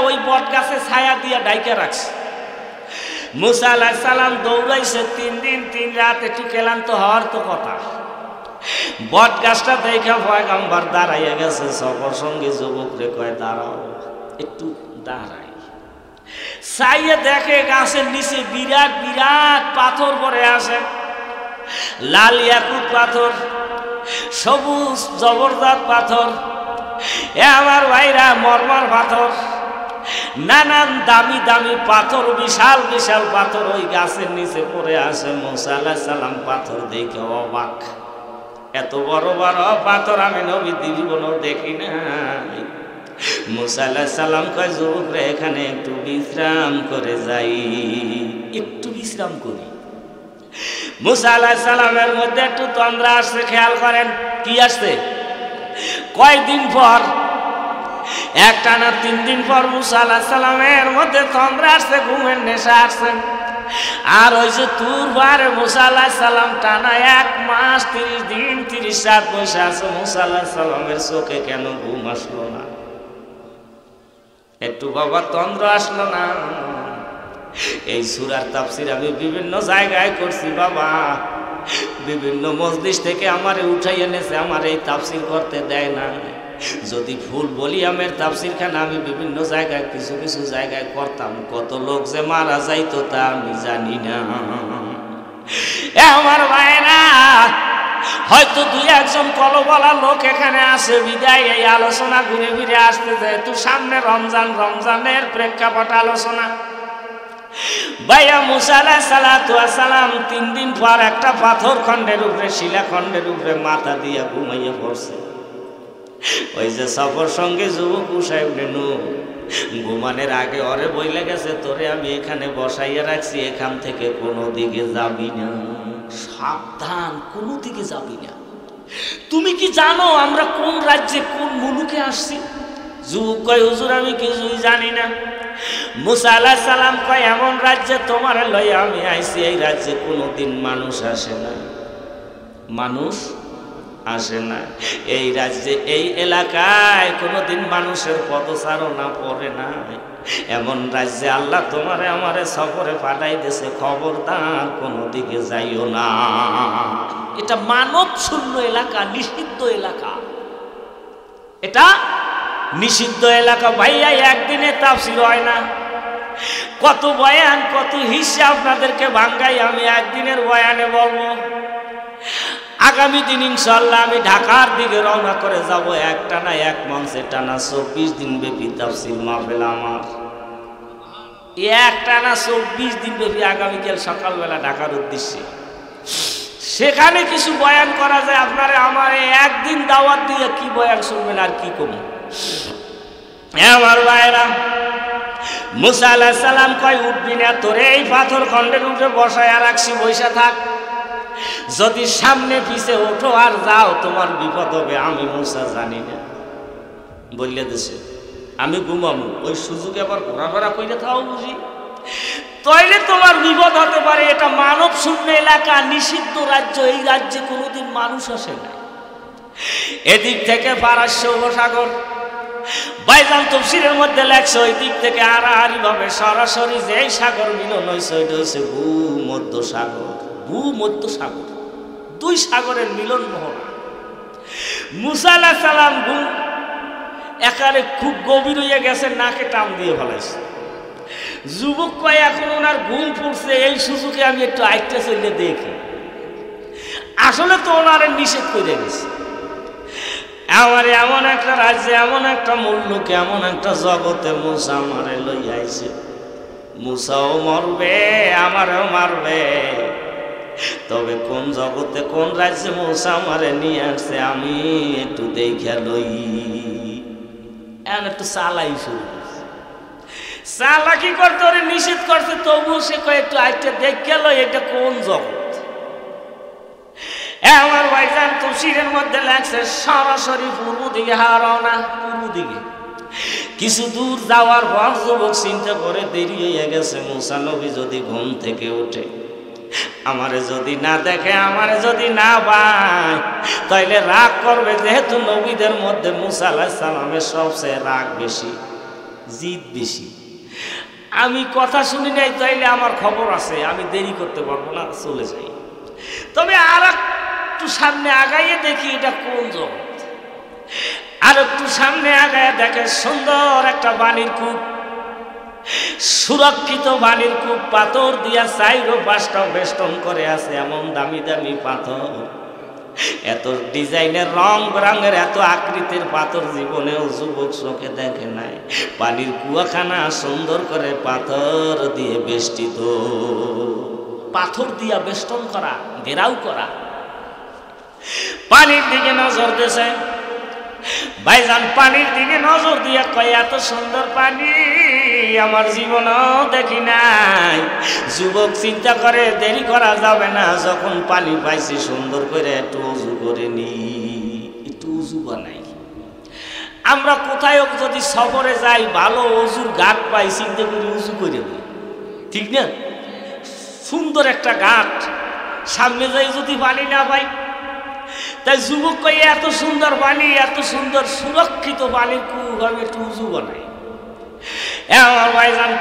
ওই বট গাছে ছায়া দিয়া ডাইকা রাখছে। মুসা আলাইহিস সালাম দৌড়াইছে 3 দিন 3 রাত, একটু ক্লান্ত হওয়ার তো কথা। বট গাছটা দেখা পয়গম্বর দাঁড়াইয়া গেছে, সফর সঙ্গে যুবক রে কয় দাঁড়াও, একটু দাঁড়াই। ছাইয়ে দেখে গাছের নিচে বিরাট বিরাট পাথর পড়ে আছে, লাল ইয়াকুত পাথর, সবুজ জবরদস্ত পাথর, এ আমার ভাইরা মরমর পাথর, নানান দামি দামি পাথর, বিশাল বিশাল পাথর ওই গাছের নিচে পড়ে আছে। মুসা আলাইহিস সালাম পাথর দেখে অবাক, এত বড় বড় পাথর আমি নবী জীবনেও দেখি নাই। মুসা আলাইহিস সালাম কয় যুবক রে এখানে একটু বিশ্রাম করে যাই, একটু বিশ্রাম করি। মুসা আলাইহিস সালামের মধ্যে একটু তন্দ্রা আসছে, খেয়াল করেন কি আসছে। কয়দিন পর, একটানা 3 দিন পর মুসা আলাইহিস সালামের মধ্যে তন্দ্রা আসছে, ঘুমের নেশা আসছে। আর ওই যে তুর পারে মুসা আলাইহিস সালাম টানা 1 মাস 30 দিন 30 রাত বসে আছে, মুসা আলাইহিস সালামের চোখে কেন ঘুম আসলো না? একটু বাবা তন্দ্রা আসলো না? এই সূরার তাফসীর আমি বিভিন্ন জায়গায় করছি বাবা, বিভিন্ন মজলিস থেকে আমারে উঠাই এনেছে, আমার এই তাফসীর করতে দেয় না। যদি ফুল বলি আমের তাফসীর খানা আমি বিভিন্ন জায়গায় কিছু কিছু জায়গায় করতাম, কত লোক যে মারা যাইতো তা আমি জানি না। আমার ভাইরা হয়তো 2-1জন কলবলা লোক এখানে আসে বিদায় এই আলোচনা ঘুরে ফিরে আসতে, যেহেতু সামনে রমজান, রমজানের প্রেক্ষাপট আলোচনা। ভাইয়া মুসা আলাইহিস সালাতু ওয়াস সালাম 3 দিন পর একটা পাথর খণ্ডের উপরে, শিলা খণ্ডের উপরে মাথা দিয়া ঘুমাইয়া পড়ছে। ওই যে সফর সঙ্গে যুবক উশা ইবনে নুন ঘুমানোর আগে ওরে বইলে গেছে, তোরে আমি এখানে বসাইয়া রাখছি, এখান থেকে কোনো দিকে যাবি না, সাবধান, কোনো দিকে যাবি না। তুমি কি জানো আমরা কোন রাজ্যে কোন মুলুকে আসছি? যুবক কয় হুজুর আমি কিছুই জানি না। মুসা আলাইহিস সালাম কয় এমন রাজ্যে তোমার লইয়া আমি আইছি, এই রাজ্যে কোনোদিন মানুষ আসে না, মানুষ আসে না। এই রাজ্যে এই এলাকায় কোনোদিন মানুষের পদচারণা পড়ে না, এমন রাজ্যে আল্লাহ তোমারে আমারে সফরে পাঠাই দিয়েছে, খবরদার কোনো দিকে যাইও না। এটা মানব শূন্য এলাকা, নিষিদ্ধ এলাকা, এটা নিষিদ্ধ এলাকা। ভাইয়া একদিনে তাফসীর হয় না, কত বয়ান কত হিসাব আপনাদেরকে ভাঙ্গাই আমি একদিনের বয়ানে বলবো। আগামী দিন ইনশাআল্লাহ আমি ঢাকার দিকে রওনা করে যাব, একটানা 1 মঞ্চে টানা 24 দিন ব্যাপী তাফসীর মাহফিল আমার। একটানা 24 দিন ব্যাপী আগামীকাল সকালবেলা ঢাকার উদ্দেশ্যে। সেখানে কিছু বয়ান করা যায়। আপনারা আমার একদিন দাওয়াত দিয়ে কি বয়ান শুনবেন আর কি কম। আমার ভাইরা, মুসা আলাইহিস সালাম কয় উঠবি না, তোরে এই পাথর খণ্ডের উপরে বসায় রাখছি, বইসা থাক। যদি সামনে পিছে ওঠো আর যাও তোমার বিপদ হবে। আমি মুসা জানি না বললে দেশে আমি ঘুমাবো, ওই সুযোগে আবার ঘোরাফেরা করে থাও বুঝি, তাইলে তোমার বিপদ হতে পারে। এটা মানব শূন্য এলাকা, নিষিদ্ধ রাজ্য। এই রাজ্যে কোনোদিন মানুষ আসে না। এদিক থেকে পারস্য উপসাগর, বাইজান তফসিরের মধ্যে লেখছে ওই দিক থেকে আড়াআড়ি ভাবে সরাসরি যে সাগর মিলন হয়েছে ওইটা হচ্ছে ভূমধ্য সাগর। ভূমধ্য সাগর, দুই সাগরের মিলন মোহনা। মুসা আলাইহিস সালাম একারে খুব গভীর হয়ে গেছে, নাকে টান দিয়ে ফেলাইছে। যুবক কয় এখন ওনার ঘুম পড়ছে, এই সুযোগে আমি একটু আইটা চলে দেখি। আসলে তো ওনারে নিষেধ করে গেছে। আমার এমন একটা রাজ্যে, এমন একটা মূল্যকে, এমন একটা জগতে মুসা আমারে লই আইছে। মুসাও মরবে, আমারও মারবে, তবে কোন জগতে কোন রাজ্যে মুসা আমারে নিয়ে আসছে আমি একটু দেখে লই। এখন একটু চালাই শুরু করছে। চালাকি করতে ওরে নিষেধ করছে, তবু সে কয় একটু আইটা দেখে লই এটা কোন জগৎ। আমার ভাইজান তফসিরের মধ্যে লাগছে সরাসরি পূর্ব দিকে হারানা। পূর্ব দিকে কিছু দূর যাওয়ার পর যুবক চিন্তা করে দেরি হয়ে গেছে। মুসা নবী যদি ঘুম থেকে ওঠে, আমারে যদি না দেখে, আমারে যদি না পায়, তাইলে রাগ করবে। যেহেতু নবীদের মধ্যে মুসা আলাইহিস সালামের সবচেয়ে রাগ বেশি, জিদ বেশি। আমি কথা শুনি নাই, তাইলে আমার খবর আছে, আমি দেরি করতে পারবো না, চলে যাই। তবে আর একটু সামনে আগাইয়ে দেখি এটা কোন জগৎ। আর একটু সামনে আগাইয়ে দেখে সুন্দর একটা বাণীর কূপ, সুরক্ষিত বাণীর কূপ, পাথর দিয়া চাইরো পাঁচটাও বেষ্টন করে আছে। এমন দামি দামি পাথর, এত ডিজাইনের, রং বেরঙের, এত আকৃতির পাথর জীবনেও যুবক চোখে দেখে নাই। পানির কুয়াখানা সুন্দর করে পাথর দিয়ে বেষ্টিত, পাথর দিয়া বেষ্টন করা, ঘেরাও করা। পানির দিকে নজর দিয়েছে ভাইজান, পানির দিকে নজর দিয়ে কয় এত সুন্দর পানি আমার জীবনও দেখি নাই। যুবক চিন্তা করে দেরি করা যাবে না, যখন পানি পাইছি সুন্দর করে একটু উজু করে নি, একটু উজু বানাই। আমরা কোথায় যদি সফরে যাই, ভালো উজুর ঘাট পাই, চিন্তা করি উজু করে দিই, ঠিক না? সুন্দর একটা ঘাট সামনে যাই, যদি পানি না পাই, তাই যুবক কই এত সুন্দর পানি, এত সুন্দর সুরক্ষিত পানির কূপ, আমি একটু উজু বানাই। আমার ভাইজান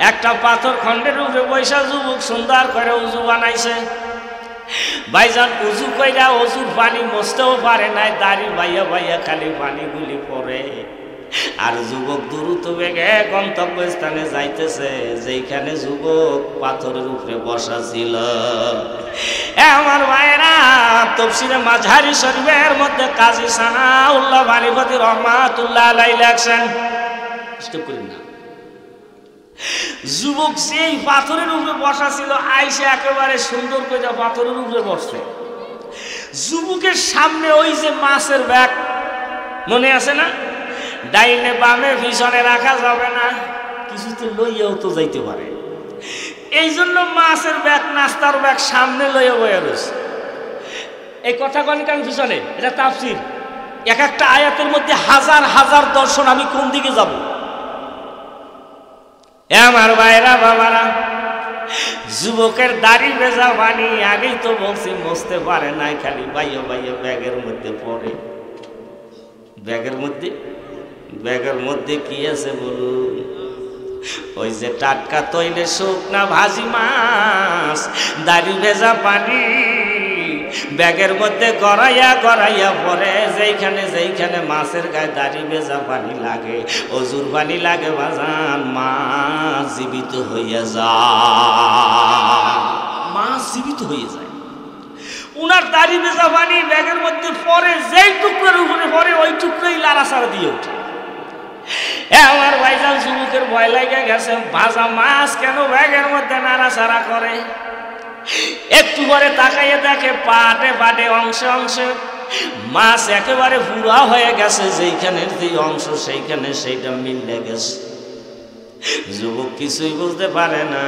একটা পাথর খণ্ডের উপরে বৈশা যুবক সুন্দর করে উজু বানাইছে। ভাইজান উজু কইরা উজুর পানি মসতেও পারে নাই, দাড়ি বাইয়া বাইয়া খালি পানিগুলি পড়ে। আর যুবক দ্রুত বেগে গন্তব্যস্থানে যাইতেছে, যেখানে যুবক পাথরের উপরে বসা ছিল। আমার ভাইরা তফসিরে মাঝহারি শরীফের মধ্যে কাজী সানাউল্লাহ বাণীপতি রহমাতুল্লাহ আলাইহি লেখছেন, যুবক সেই পাথরের উপরে বসা ছিল, আইসে একেবারে সুন্দর করে পাথরের উপরে বসছে। যুবকের সামনে ওই যে মাছের ব্যাগ মনে আছে না, ডাইনে বামে পিছনে রাখা যাবে না, কিছুতে লইয়াও তো যাইতে পারে। এই জন্য মাছের ব্যাগ, নাস্তার ব্যাগ সামনে লইয়া বইয়া রয়েছে। এই কথা কন কান পিছনে, এটা তাফসীর। এক একটা আয়াতের মধ্যে হাজার হাজার দর্শন। আমি কোন দিকে যাব? আমার ভাইরা বাবারা, যুবকের দাড়ি ভেজা পানি আগেই তো বলছি মসতে পারে নাই, খালি বাইয়া বাইয়া ব্যাগের মধ্যে পড়ে। ব্যাগের মধ্যে কি আছে বলুন? ওই যে টাটকা তৈলে শুকনা ভাজি মাছ, দাড়ি ভেজা পানি ব্যাগের মধ্যে গড়াইয়া গড়াইয়া পড়ে। যেইখানে মাছের গায়ে দাড়ি ভেজা পানি লাগে, অজুর পানি লাগে, বাজান মাছ জীবিত হইয়া যায়, মাছ জীবিত হয়ে যায়। উনার দাড়ি ভেজা পানি ব্যাগের মধ্যে পরে, যেই টুকরোর উপরে পরে ওই টুকরোই লাড়াচাড়া দিয়ে ওঠে। আমার ভাইজান যুবকের ভয় লাগে গেছে, ভাজা মাছ কেন ব্যাগের মধ্যে নাড়াচাড়া করে। একটু পরে তাকাইয়ে দেখে পাটে পাটে অংশে অংশে মাছ একেবারে পুরা হয়ে গেছে, যেইখানের যে অংশ সেইখানে সেইটা মিলে গেছে। যুবক কিছুই বুঝতে পারে না।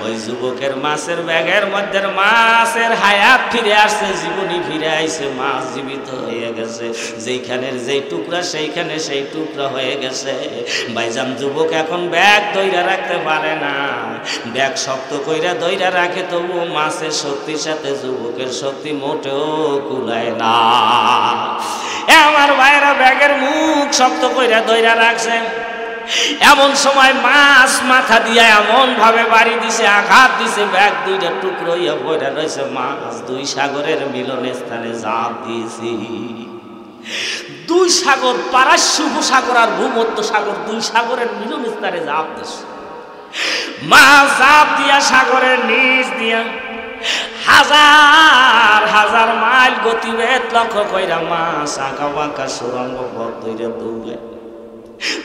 ওই যুবকের মাছের ব্যাগের মধ্যে মাছের হায়াত ফিরে আসছে, জীবনী ফিরে আইছে, মাছ জীবিত হয়ে গেছে। যেইখানের যেই টুকরা সেইখানে সেই টুকরা হয়ে গেছে। ভাইজান যুবক এখন ব্যাগ ধইরা রাখতে পারে না, ব্যাগ শক্ত কইরা ধইরা রাখে, তবুও মাছের শক্তির সাথে যুবকের শক্তি মোটেও কুলায় না। আমার ভাইরা ব্যাগের মুখ শক্ত কইরা ধইরা রাখছে। এমন সময় মাছ মাথা দিয়ে এমন ভাবে বাড়ি দিছে, আঘাত দিছে, ব্যাগ দুইটা টুকরো হইয়া পড়ে রয়েছে। মাছ দুই সাগরের মিলন স্থানে ঝাঁপ দিয়েছি। দুই সাগর, পারাস্য উপসাগর আর ভূমধ্য সাগর, দুই সাগরের মিলন স্থানে ঝাঁপ দিছে। মাছ ঝাঁপ দিয়া সাগরের নিচ দিয়া হাজার হাজার মাইল গতিবেগ লক্ষ্য কইরা মাছ আঁকা বাঁকা সুরঙ্গ পথ ধইরা দৌড়ে।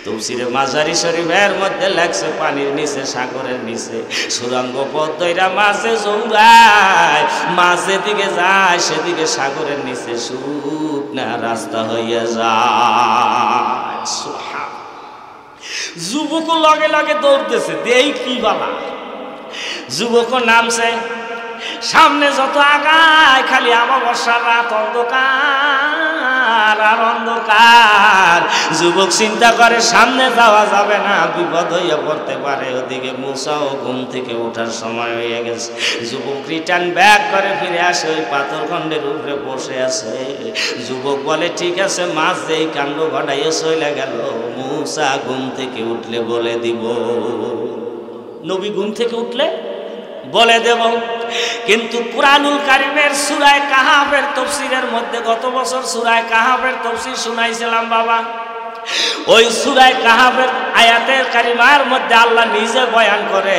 তফসিরে মাজারি শরীফের মধ্যে লেখছে, পানির নিচে সাগরের নিচে সুরঙ্গ পথ ধইরা মাছে জৌড়ায়, মাছ যেদিকে যায় সেদিকে সাগরের নিচে শুকনা রাস্তা হইয়া যায়। যুবক লগে লগে দৌড়তেছে, দেই কি বালা। যুবক নামছে, সামনে যত আগায় খালি অমাবস্যার রাত, অন্ধকার আর অন্ধকার। যুবক চিন্তা করে সামনে যাওয়া যাবে না, বিপদ হইয়া পড়তে পারে। ওদিকে মুসাও ঘুম থেকে ওঠার সময় হয়ে গেছে। যুবক রিটার্ন ব্যাক করে ফিরে আসে, ওই পাথরখণ্ডের উপরে বসে আছে। যুবক বলে, ঠিক আছে, মাছ যেই কাণ্ড ঘটাইয়া চলে গেল, মুসা ঘুম থেকে উঠলে বলে দিব। নবী ঘুম থেকে উঠলে বলে দেব। কিন্তু কুরআনুল কারীমের সূরা কাহাফের তাফসীরের মধ্যে গত বছর সূরা কাহাফের তাফসীর শুনাইছিলাম বাবা। ওই সূরা কাহাফের আয়াতের কারিমার মধ্যে আল্লাহ নিজে বয়ান করে,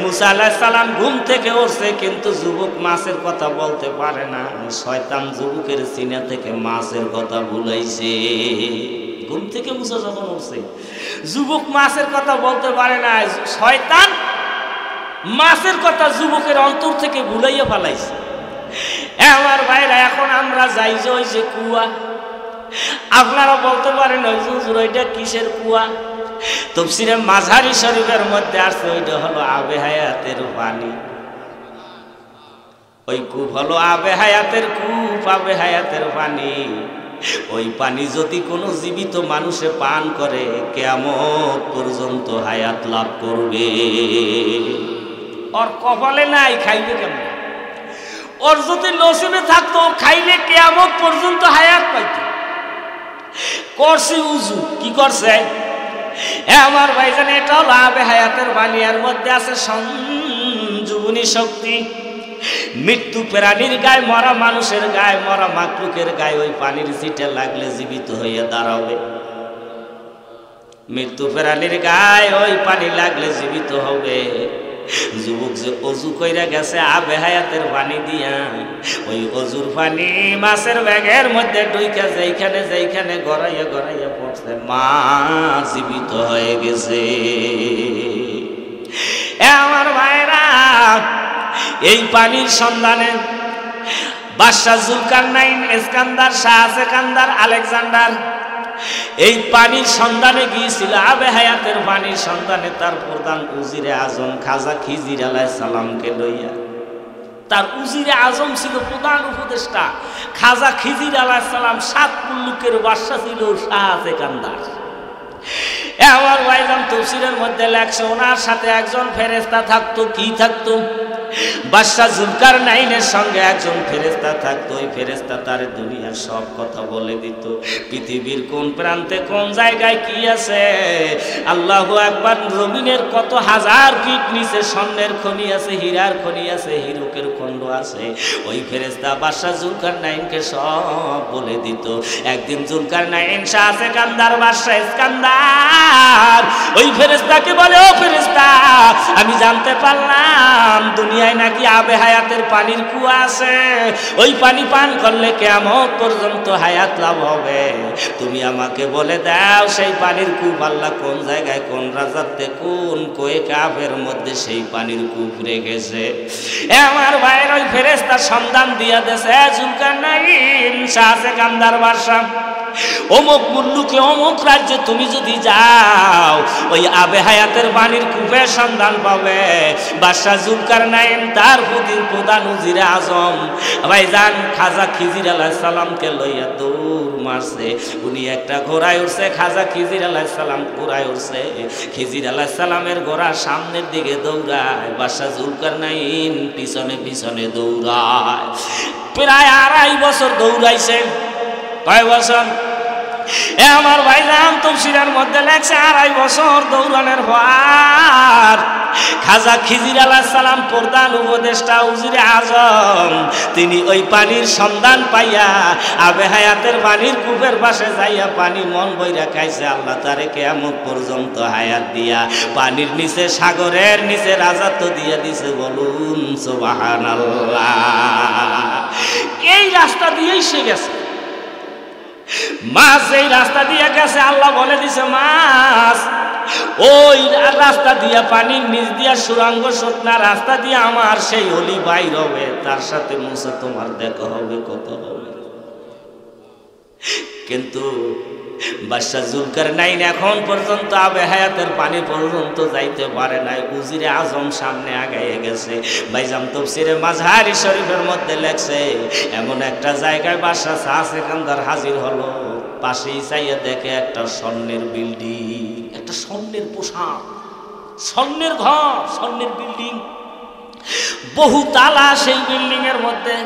মুসা আলাইহিস সালাম ঘুম থেকে উঠছে, কিন্তু যুবক মাছের কথা বলতে পারে না। শয়তান যুবকের সিনা থেকে মাছের কথা ভুলাইছে। ঘুম থেকে মুসা যখন উঠছে, যুবক মাছের কথা বলতে পারে না, শয়তান মাছের কথা যুবকের অন্তর থেকে ভুলাইয়া ফেলাইছে। আমার ভাইরা, এখন আমরা যাই যে ওই যে কুয়া, আপনারা বলতে পারেন ওই হুজুর ওইটা কিসের কুয়া? তাফসীরে মাজারি শরীফের মধ্যে আছে, ওইটা হলো আবে হায়াতের পানি। ওই কূপ হলো আবে হায়াতের কূপ, আবে হায়াতের পানি। ওই পানি যদি কোনো জীবিত মানুষে পান করে, কিয়ামত পর্যন্ত হায়াত লাভ করবে। ওর কপালে নাই, খাইবে কেমন? ওর যদি নসিবে থাকতো, খাইলে কিয়ামত পর্যন্ত হায়াত পাইত। করছে উজু, কি করছে? আমার ভাইজান, এটা হলো আবে হায়াতের পানি। এর মধ্যে আছে সংজীবনী শক্তি। মৃত্যু প্রাণীর গায়ে, মরা মানুষের গায়ে, মরা মাকলুকের গায়ে ওই পানির ছিটে লাগলে জীবিত হইয়া দাঁড়াবে। মৃত্যু প্রাণীর গায়ে ওই পানি লাগলে জীবিত হবে। যুবক যে অজু কইরা গেছে আবে হায়াতের পানি দিয়া, ওই অজুর পানি মাছের ব্যাগের মধ্যে ঢুইকা যেইখানে যেইখানে গড়াইয়া গড়াইয়া পড়ছে, মাছ জীবিত হয়ে গেছে। আমার ভাইরা, এই পানির সন্ধানে বাদশাহ জুলকারনাইন, ইস্কান্দার, শাহ সেকান্দার, আলেকজান্ডার এই পানির সন্ধানে গিয়েছিল। আবে হায়াতের পানির সন্ধানে তার প্রধান উজিরে আজম খাজা খিজির আলাইহিস সালামকে লইয়া। তার উজিরে আজম ছিল প্রধান উপদেষ্টা খাজা খিজির আলাইহিস সালাম। 7 মুলুকের বাদশা ছিল শাহ সেকান্দার। আমার ভাইজান, তাফসীরের মধ্যে লেখছে, ওনার সাথে একজন ফেরেশতা থাকতো। কি থাকতো? বাদশাহ জুলকারনাইনের সঙ্গে একজন ফেরেশতা থাকতো। ওই ফেরেশতা তার দুনিয়ার সব কথা বলে দিত। পৃথিবীর কোন প্রান্তে কোন জায়গায় কি আছে, আল্লাহু আকবার, জমিনের কত হাজার ফিট নিচে স্বর্ণের খনি আছে, হীরার খনি আছে, হীরকের খণ্ড আছে। ওই ফেরেশতা বাদশাহ জুলকারনাইনকে সব বলে দিত। একদিন জুলকারনাইন শাহ সেকান্দার, বাদশাহ ইস্কান্দার ওই ফেরেশতাকে বলে, ও ফেরেশতা, আমি জানতে পারলাম দুনিয়া দুনিয়ায় নাকি আবে হায়াতের পানির কুয়া আছে, ওই পানি পান করলে কিয়ামত পর্যন্ত হায়াত লাভ হবে। তুমি আমাকে বলে দাও সেই পানির কূপ আল্লাহ কোন জায়গায়, কোন রাজাতে, কোন কোয়ে কাফের মধ্যে সেই পানির কূপ রেখেছে। আমার ভাইয়ের ওই ফেরেশতা সন্ধান দিয়া দেছে, জুলকারনাইন শাহ সেকান্দার বাদশা অমুক মুল্লুকে অমুক রাজ্যে তুমি যদি যাও ওই আবে হায়াতের পানির কূপের সন্ধান পাবে। বাদশা জুলকারনাইন তার প্রধান উজিরে আজম ভাইজান খাজা খিজির আলাইহিস সালামকে লইয়া দৌড় মারছে। উনি একটা ঘোড়ায় উঠছে, খাজা খিজির আলাইহিস সালাম ঘোড়ায় উঠছে। খিজির আলাইহিস সালামের ঘোড়া সামনের দিকে দৌড়ায়, বাদশা জুলকারনাইন পিছনে পিছনে দৌড়ায়। প্রায় 2.5 বছর দৌড়াইছে। কয় বছর? আমার ভাইজান তাফসীরের মধ্যে লেখছে 2.5 বছর দৌড়ানোর পর খাজা খিজির আলাইহিস সালাম প্রধান উপদেষ্টা উজিরে আজম তিনি ওই পানির সন্ধান পাইয়া আবে হায়াতের পানির কূপের পাশে যাইয়া পানি মন বইরা খাইছে। আল্লাহ তারে কিয়ামত পর্যন্ত হায়াত দিয়া পানির নিচে, সাগরের নিচে রাজত্ব দিয়া দিছে। বলুন সুবহানাল্লাহ। এই রাস্তা দিয়েই সে গেছে। মাছ এই রাস্তা দিয়ে গেছে, আল্লাহ বলে দিছে মাছ ওই রাস্তা দিয়া পানির নিচ দিয়া সুরঙ্গ শুকনা রাস্তা দিয়ে আমার সেই অলি বাইর হবে, তার সাথে মুসা তোমার দেখা হবে, কত হবে। কিন্তু বাদশা জুলকারনাইন এখন পর্যন্ত আবে হায়াতের পানি পর্যন্ত যাইতে পারে নাই। উজিরে আজম সামনে আগাইয়ে গেছে। ভাইজান তাফসীরে মাযহারি শরীফের মধ্যে লেখছে এমন একটা জায়গায় বাদশা শাহ সেকান্দার হাজির হলো। পাশেই চাইয়া দেখে একটা স্বর্ণের বিল্ডিং, একটা স্বর্ণের পোশাক, স্বর্ণের ঘর, স্বর্ণের বিল্ডিং, বহু তালা। সেই বিল্ডিং এর মধ্যে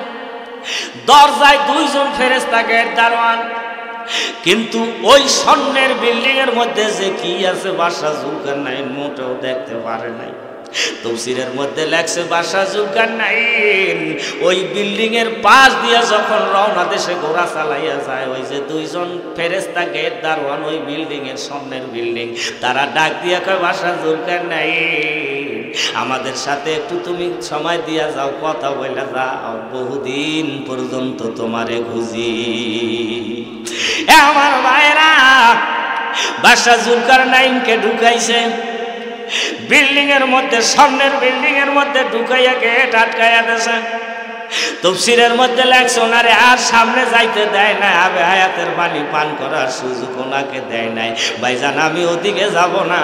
দরজায় 2 জন ফেরেশতা গেট দারোয়ান। কিন্তু ওই স্বর্ণের বিল্ডিং এর মধ্যে যে কি আছে বাদশা জুলকারনাইন মোটেও দেখতে পারে নাই। তাফসীরের মধ্যে লেখছে বাদশা জুলকারনাইন ওই বিল্ডিং এর পাশ দিয়ে যখন রওনা দেশে ঘোড়া চালাইয়া যায়, ওই যে 2 জন ফেরেশতা গেট দারোয়ান ওই বিল্ডিং এর স্বর্ণের বিল্ডিং, তারা ডাক দিয়া কয় বাদশা জুলকারনাইন আমাদের সাথে একটু তুমি সময় দিয়া যাও, কথা বইলা যাও, বহুদিন পর্যন্ত তোমারে খুঁজি। আমার ভাইরা বাদশা জুলকারনাইনকে ঢুকাইছে বিল্ডিং এর মধ্যে, স্বর্ণের বিল্ডিং এর মধ্যে ঢুকাইয়া গেট আটকাইয়া দিয়েছে। তাফসীরের মধ্যে লেখছে ওনারে আর সামনে যাইতে দেয় না, আবে হায়াতের পানি পান করার সুযোগ ওনাকে দেয় নাই। ভাইজান আমি ওদিকে যাব না,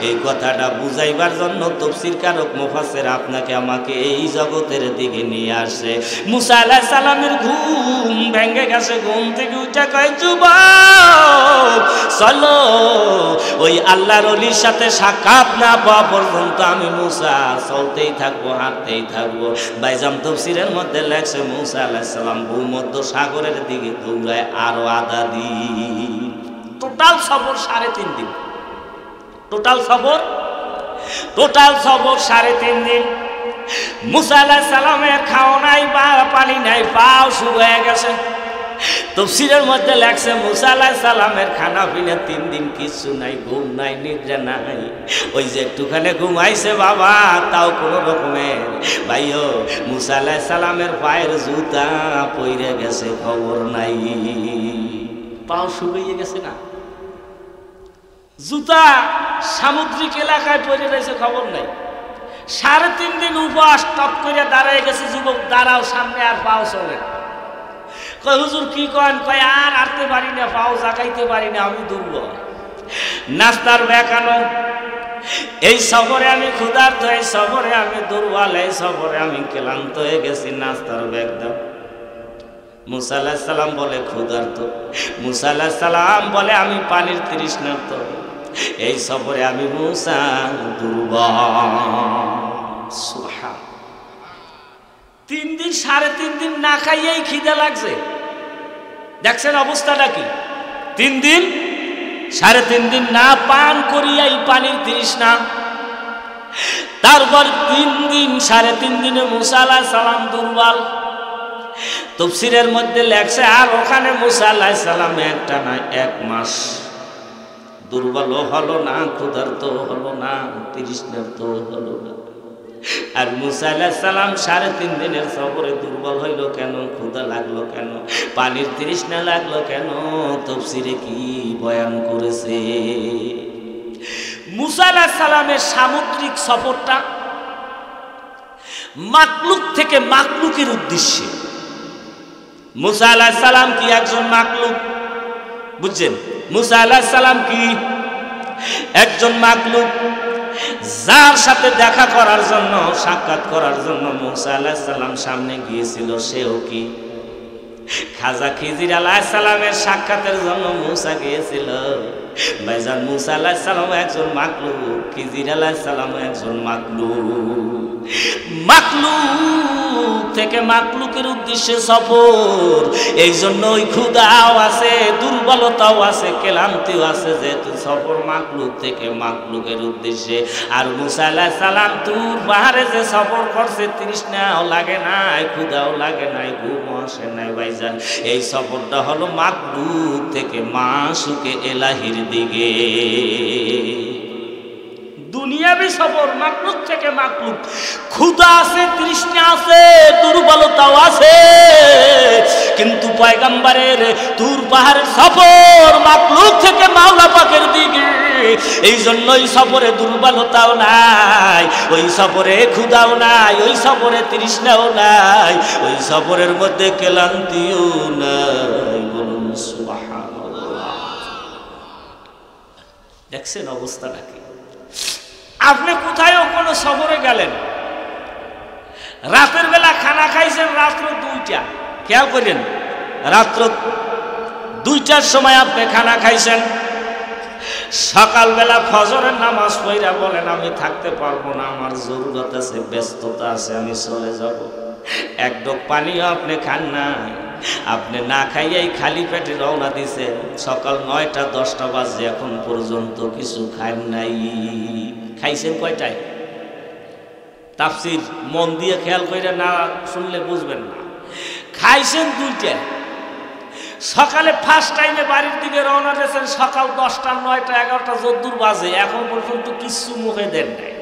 এই কথাটা বুঝাইবার জন্য তাফসীর কারক মুফাসসির আপনাকে আমাকে এই জগতের দিকে নিয়ে আসে। মুসা আলাইহিস সালামের ঘুম ভেঙে গেছে, ঘুম থেকে উঠে কয় যুবক চলো ওই আল্লাহর ওলির সাথে সাক্ষাৎ না পাওয়া পর্যন্ত আমি মুসা চলতেই থাকবো, হাঁটতেই থাকবো। ভাইজান তাফসীরের মধ্যে লেখছে মুসা আলাইহিস সালাম ভূমধ্য সাগরের দিকে দৌড়ায় আরো আধা দিন। টোটাল সফর 3.5 দিন। টোটাল সফর 3.5 দিন। মুসা আলাইহিস সালামের খাওয়া নাই, পানি নাই, পাও শুকিয়ে গেছে। তাফসীরের মধ্যে লেখছে মুসা আলাইহিস সালামের খানা পিনা 3 দিন কিছু নাই, ঘুম নাই, নিদ্রা নাই। ওই যে একটুখানি ঘুমাইছে বাবা, তাও কোনো রকমের। ভাইও মুসা আলাইহিস সালামের পায়ের জুতা পইরে গেছে, খবর নাই, পাও শুকিয়ে গেছে না, জুতা সামুদ্রিক এলাকায় পড়ে রয়েছে, খবর নাই। 3.5 দিন উপবাস টপ করে দাঁড়ায় গেছে। যুবক দাঁড়াও, সামনে আর পাও চলে। কয় হুজুর কি কন? কয় আর হাঁটতে পারি না, পাও জাগাইতে পারি না, আমি দুর্বল। নাস্তার বেকানো, এই সফরে আমি ক্ষুধার্ত, এই সফরে আমি দুর্বল, এই সফরে আমি ক্লান্ত হয়ে গেছি, নাস্তার ব্যাগ দাও। মুসা আলাইহিস সালাম বলে ক্ষুধার্ত। মুসা আলাইহিস সালাম বলে আমি পানির তৃষ্ণার্ত, এই সফরে আমি মুসা দুর্বল। সুবহান। 3 দিন 3.5 দিন না খাইয়েই খিদে লাগছে। দেখছেন অবস্থাটা কি? 3 দিন 3.5 দিন না পান করিয়াই পানির তৃষ্ণা। তারপর 3 দিন 3.5 দিনে মুসা আলাইহিস সালাম দুর্বল। তাফসীরের মধ্যে লেখছে আর ওখানে মুসা আলাইহিস সালাম একটা না 1 মাস দুর্বল হলো না, ক্ষুধার্ত হলো না, তৃষ্ণার্ত হলো না। আর মুসা আলাইহিস সালাম 3.5 দিনের সফরে দুর্বল হইল কেন? ক্ষুধা লাগলো কেন? পানির তৃষ্ণা লাগলো কেন? তাফসীরে কি বয়ান করেছে? মুসা আলাইহিস সালামের সামুদ্রিক সফরটা মাকলুক থেকে মাকলুকের উদ্দেশ্যে। মুসা আলাইহিস সালাম কি একজন মাকলুক? বুঝছেন? মুসা আলাইহিস সালাম কি একজন মাকলুক, যার সাথে দেখা করার জন্য, সাক্ষাৎ করার জন্য মুসা আলাইহিস সালাম সামনে গিয়েছিল, সেও কি খাজা খিজির আলাইহিস সালামের সাক্ষাতের জন্য মুসা গিয়েছিল। ভাইজান, মুসা আলাইহিস সালাম একজন মাকলুক, খিজির আলাইহিস সালাম একজন মাকলুক। মাকলুক থেকে মাকলুকের উদ্দেশ্যে সফর, এই জন্য ওই ক্ষুধাও আছে, দুর্বলতাও আছে, ক্লান্তিও আছে, যেহেতু সফর মাকলুক থেকে মাকলুকের উদ্দেশ্যে। আর মুসা আলাইহিস সালাম তুর পাহাড়ে যে সফর করছে, তৃষ্ণাও লাগে নাই, ক্ষুধাও লাগে নাই, ঘুমও আসে নাই। ভাইজান, এই সফরটা হলো মাকলুক থেকে মাশুকে এলাহির দিকে। দুনিয়াবি সফর মাকলুক থেকে মাকলুক, ক্ষুধা আছে, তৃষ্ণা আছে, দুর্বলতাও আছে, কিন্তু পয়গম্বরের তুর পাহাড়ের সফর মাকলুক থেকে মাওলা পাকের দিকে। এই জন্য ওই সফরে দুর্বলতাও নাই, ওই সফরে ক্ষুধাও নাই, ওই সফরে তৃষ্ণাও নাই, ওই সফরের মধ্যে ক্লান্তিও নাই। বলুন সুবহানাল্লাহ। দেখছেন অবস্থাটা কি? আপনি কোথায়ও কোনো সফরে গেলেন, রাতের বেলা খানা খাইছেন রাত্র 2টা, খেয়াল করেন, রাত্র 2টার সময় আপনি খানা খাইছেন, সকালবেলা ফজরের নামাজ পড়া বলেন আমি থাকতে পারবো না, আমার জরুরত আছে, ব্যস্ততা আছে, আমি চলে যাব। এক ঢোক পানিও আপনি খান না, আপনি না খাইয়াই খালি পেটে রওনা দিছেন। সকাল 9টা 10টা বাজে, এখন পর্যন্ত কিছু খান নাই। খাইছেন কয়টায়? তাফসীর মন দিয়ে খেয়াল করে না শুনলে বুঝবেন না। খাইছেন 2টায়। সকালে ফার্স্ট টাইমে বাড়ির দিকে রওনা দিয়েছেন সকাল 10টা 9টা 11টা যদ্দূর বাজে, এখন পর্যন্ত কিছু মুখে দেন নাই।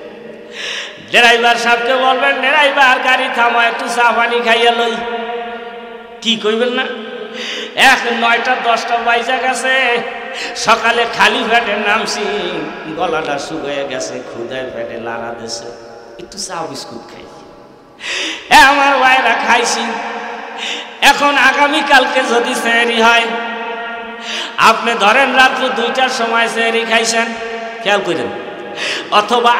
ড্রাইভার সাহেবকে বলবেন, ড্রাইভার গাড়ি থামা, একটু চা পানি খাইয়া লই। কি কইবেন না? 9টা 10টা বাজে গেছে, সকালে খালি পেটে নামছি, গলাটা শুকিয়ে গেছে, ক্ষুধায় পেটে লাড়া দিছে, একটু চা বিস্কুট খাই। আমার ভাইরা খাইছি। এখন আগামীকালকে যদি সেহরি হয়, আপনি ধরেন রাত্র 2টার সময় সেহরি খাইছেন, খেয়াল করেন, অথবা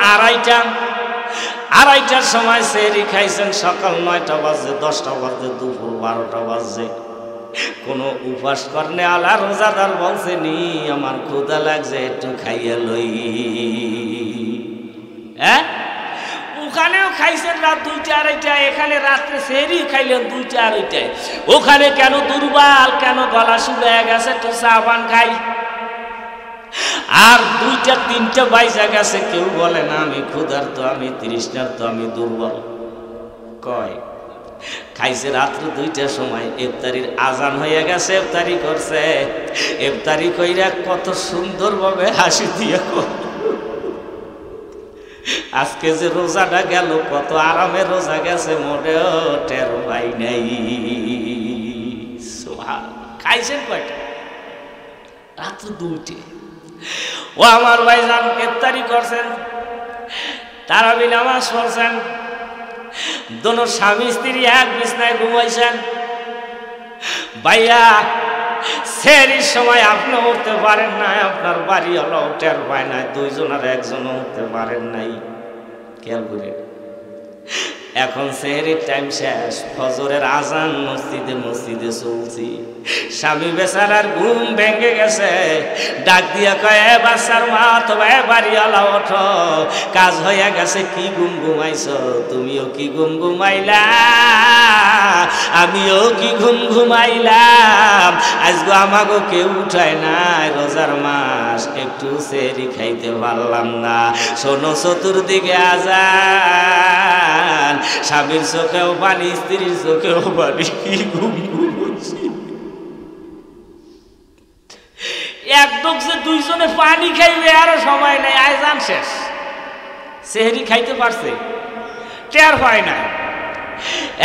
আড়াইটার সময় সেহরি খাইছেন, সকাল 9টা বাজে, 10টা বাজে, দুপুর 12টা বাজে। কোনো উপাস করনে আলা রোজাদার বলছেনি আমার ক্ষুধা লাগছে, একটু খাইয়া লই। হ্যাঁ, ওখানেও খাইছেন রাত 2টা 2:30, এখানে রাত্রে সেহরি খাইলেন 2টা 2:30। ওখানে কেন দুর্বল, কেন গলা শুকিয়ে গেছে, একটু চা পান খাই। আর 2টা 3টা বাজে গেছে, কেউ বলে না আমি ক্ষুধার্ত, আমি তৃষ্ণার্ত, আমি দুর্বল। কয় খাইছে রাত্র 2টার সময়, ইফতারির আজান হয়ে গেছে, ইফতারি করছে। ইফতারি কইরা কত সুন্দরভাবে হাসি দিয়ে আজকে যে রোজাটা গেল, কত আরামে রোজা গেছে, মোটেও টের পাই নাই। খাইছেন কয়টা? রাত্র 2টে। ও আমার ভাইজান, ইফতারি করছেন, তারাবি নামাজ পড়ছেন, দোনো স্বামী স্ত্রী এক বিছনায় ঘুমাইছেন। ভাইয়া, সেহরির সময় আপনি উঠতে পারেন নাই, আপনার বাড়ি হলো টের পায় নাই, 2জনের একজনও উঠতে পারেন নাই। খেয়াল করে, এখন সেহরির টাইম শেষ, ফজরের আজান মসজিদে চলছি। স্বামী বেচারার ঘুম ভেঙে গেছে, ডাক দিয়া কয়, এ বাচ্চার মা অথবা এ বাড়িওয়ালা ওঠো, কাজ হয়ে গেছে। কি ঘুমাইছ? তুমিও কি ঘুমাইলা, আমিও কি ঘুমাইলাম। আজকে আমাকে কেউ উঠায় নাই, রোজার মাস, একটু সেহরি খাইতে পারলাম না। শোনো, চতুর্দিকে আজান, স্বামীর চোখেও পানি, স্ত্রীর চোখেও পানি, কি ঘুমছি। একদম যে 2জনে পানি খাইবে আরো সময় নাই, আজান শেষ। সেহরি খাইতে পারছে, টের হয় না।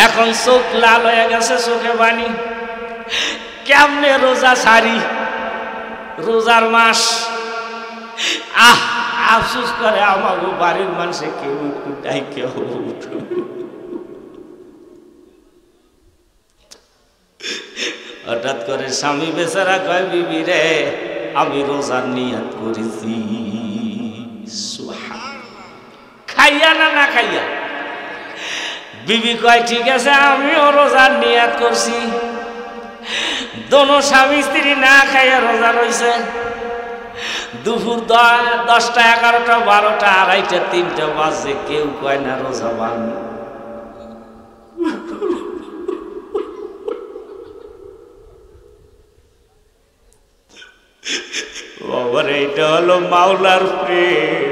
এখন চোখ লাল হয়ে গেছে, চোখে পানি। কেমনে রোজা সারি, রোজার মাস। আফসোস করে আমার বাড়ির মানুষে কেউ একটু ডাইকে হঠাৎ করে স্বামী বেচারা কয়, বিবি রে আমি রোজার নিয়ত করেছি। খাইয়া না না খাইয়া? বিবি কয় ঠিক আছে আমিও রোজার নিয়ত করছি। দোনো স্বামী স্ত্রী না খাইয়া রোজা রয়েছে। দুপুর 10টা 11টা 12টা 2:30 3টা বাজে, কেউ কয় না রোজা ভাঙ। বাবারে, এটা হলো মাওলার প্রেম।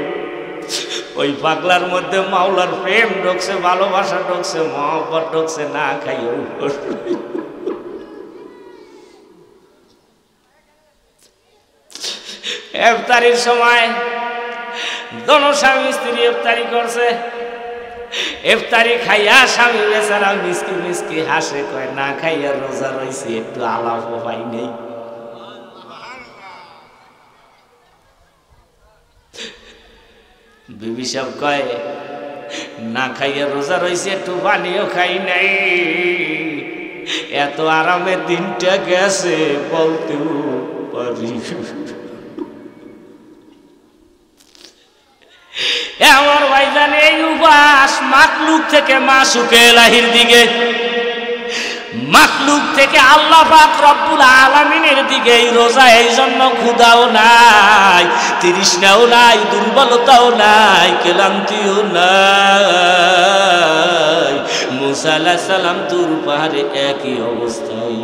ওই পাগলার মধ্যে মাওলার প্রেম ঢুকছে, ভালোবাসা ঢুকছে, মহব্বত ঢুকছে, না খাইয়া ইফতারির সময় দোনো স্বামী স্ত্রী ইফতারি করছে। ইফতারি খাইয়া স্বামী বেচারা মিসকি মিসকি হাসে, কয় না খাইয়া রোজা রয়েছে, একটু আলাপ পাই নেই। বিবি সাহেব কয় না খাইয়া রোজা রয়েছে, একটু পানিও খাই নাই। এত আরামের দিনটা গেছে বলতেও পারি। আমার ভাইজান, এই উপাস মাখলুক থেকে মাসুকে ইলাহির দিকে, মাখলুক থেকে আল্লাহ পাক রব্বুল আলামিনের দিকে এই রোজা। এই জন্য ক্ষুধাও নাই, তৃষ্ণাও নাই, দুর্বলতাও নাই, ক্লান্তিও নাই। মুসা আলাইহিস সালাম তুর পাহাড়ে একই অবস্থায়।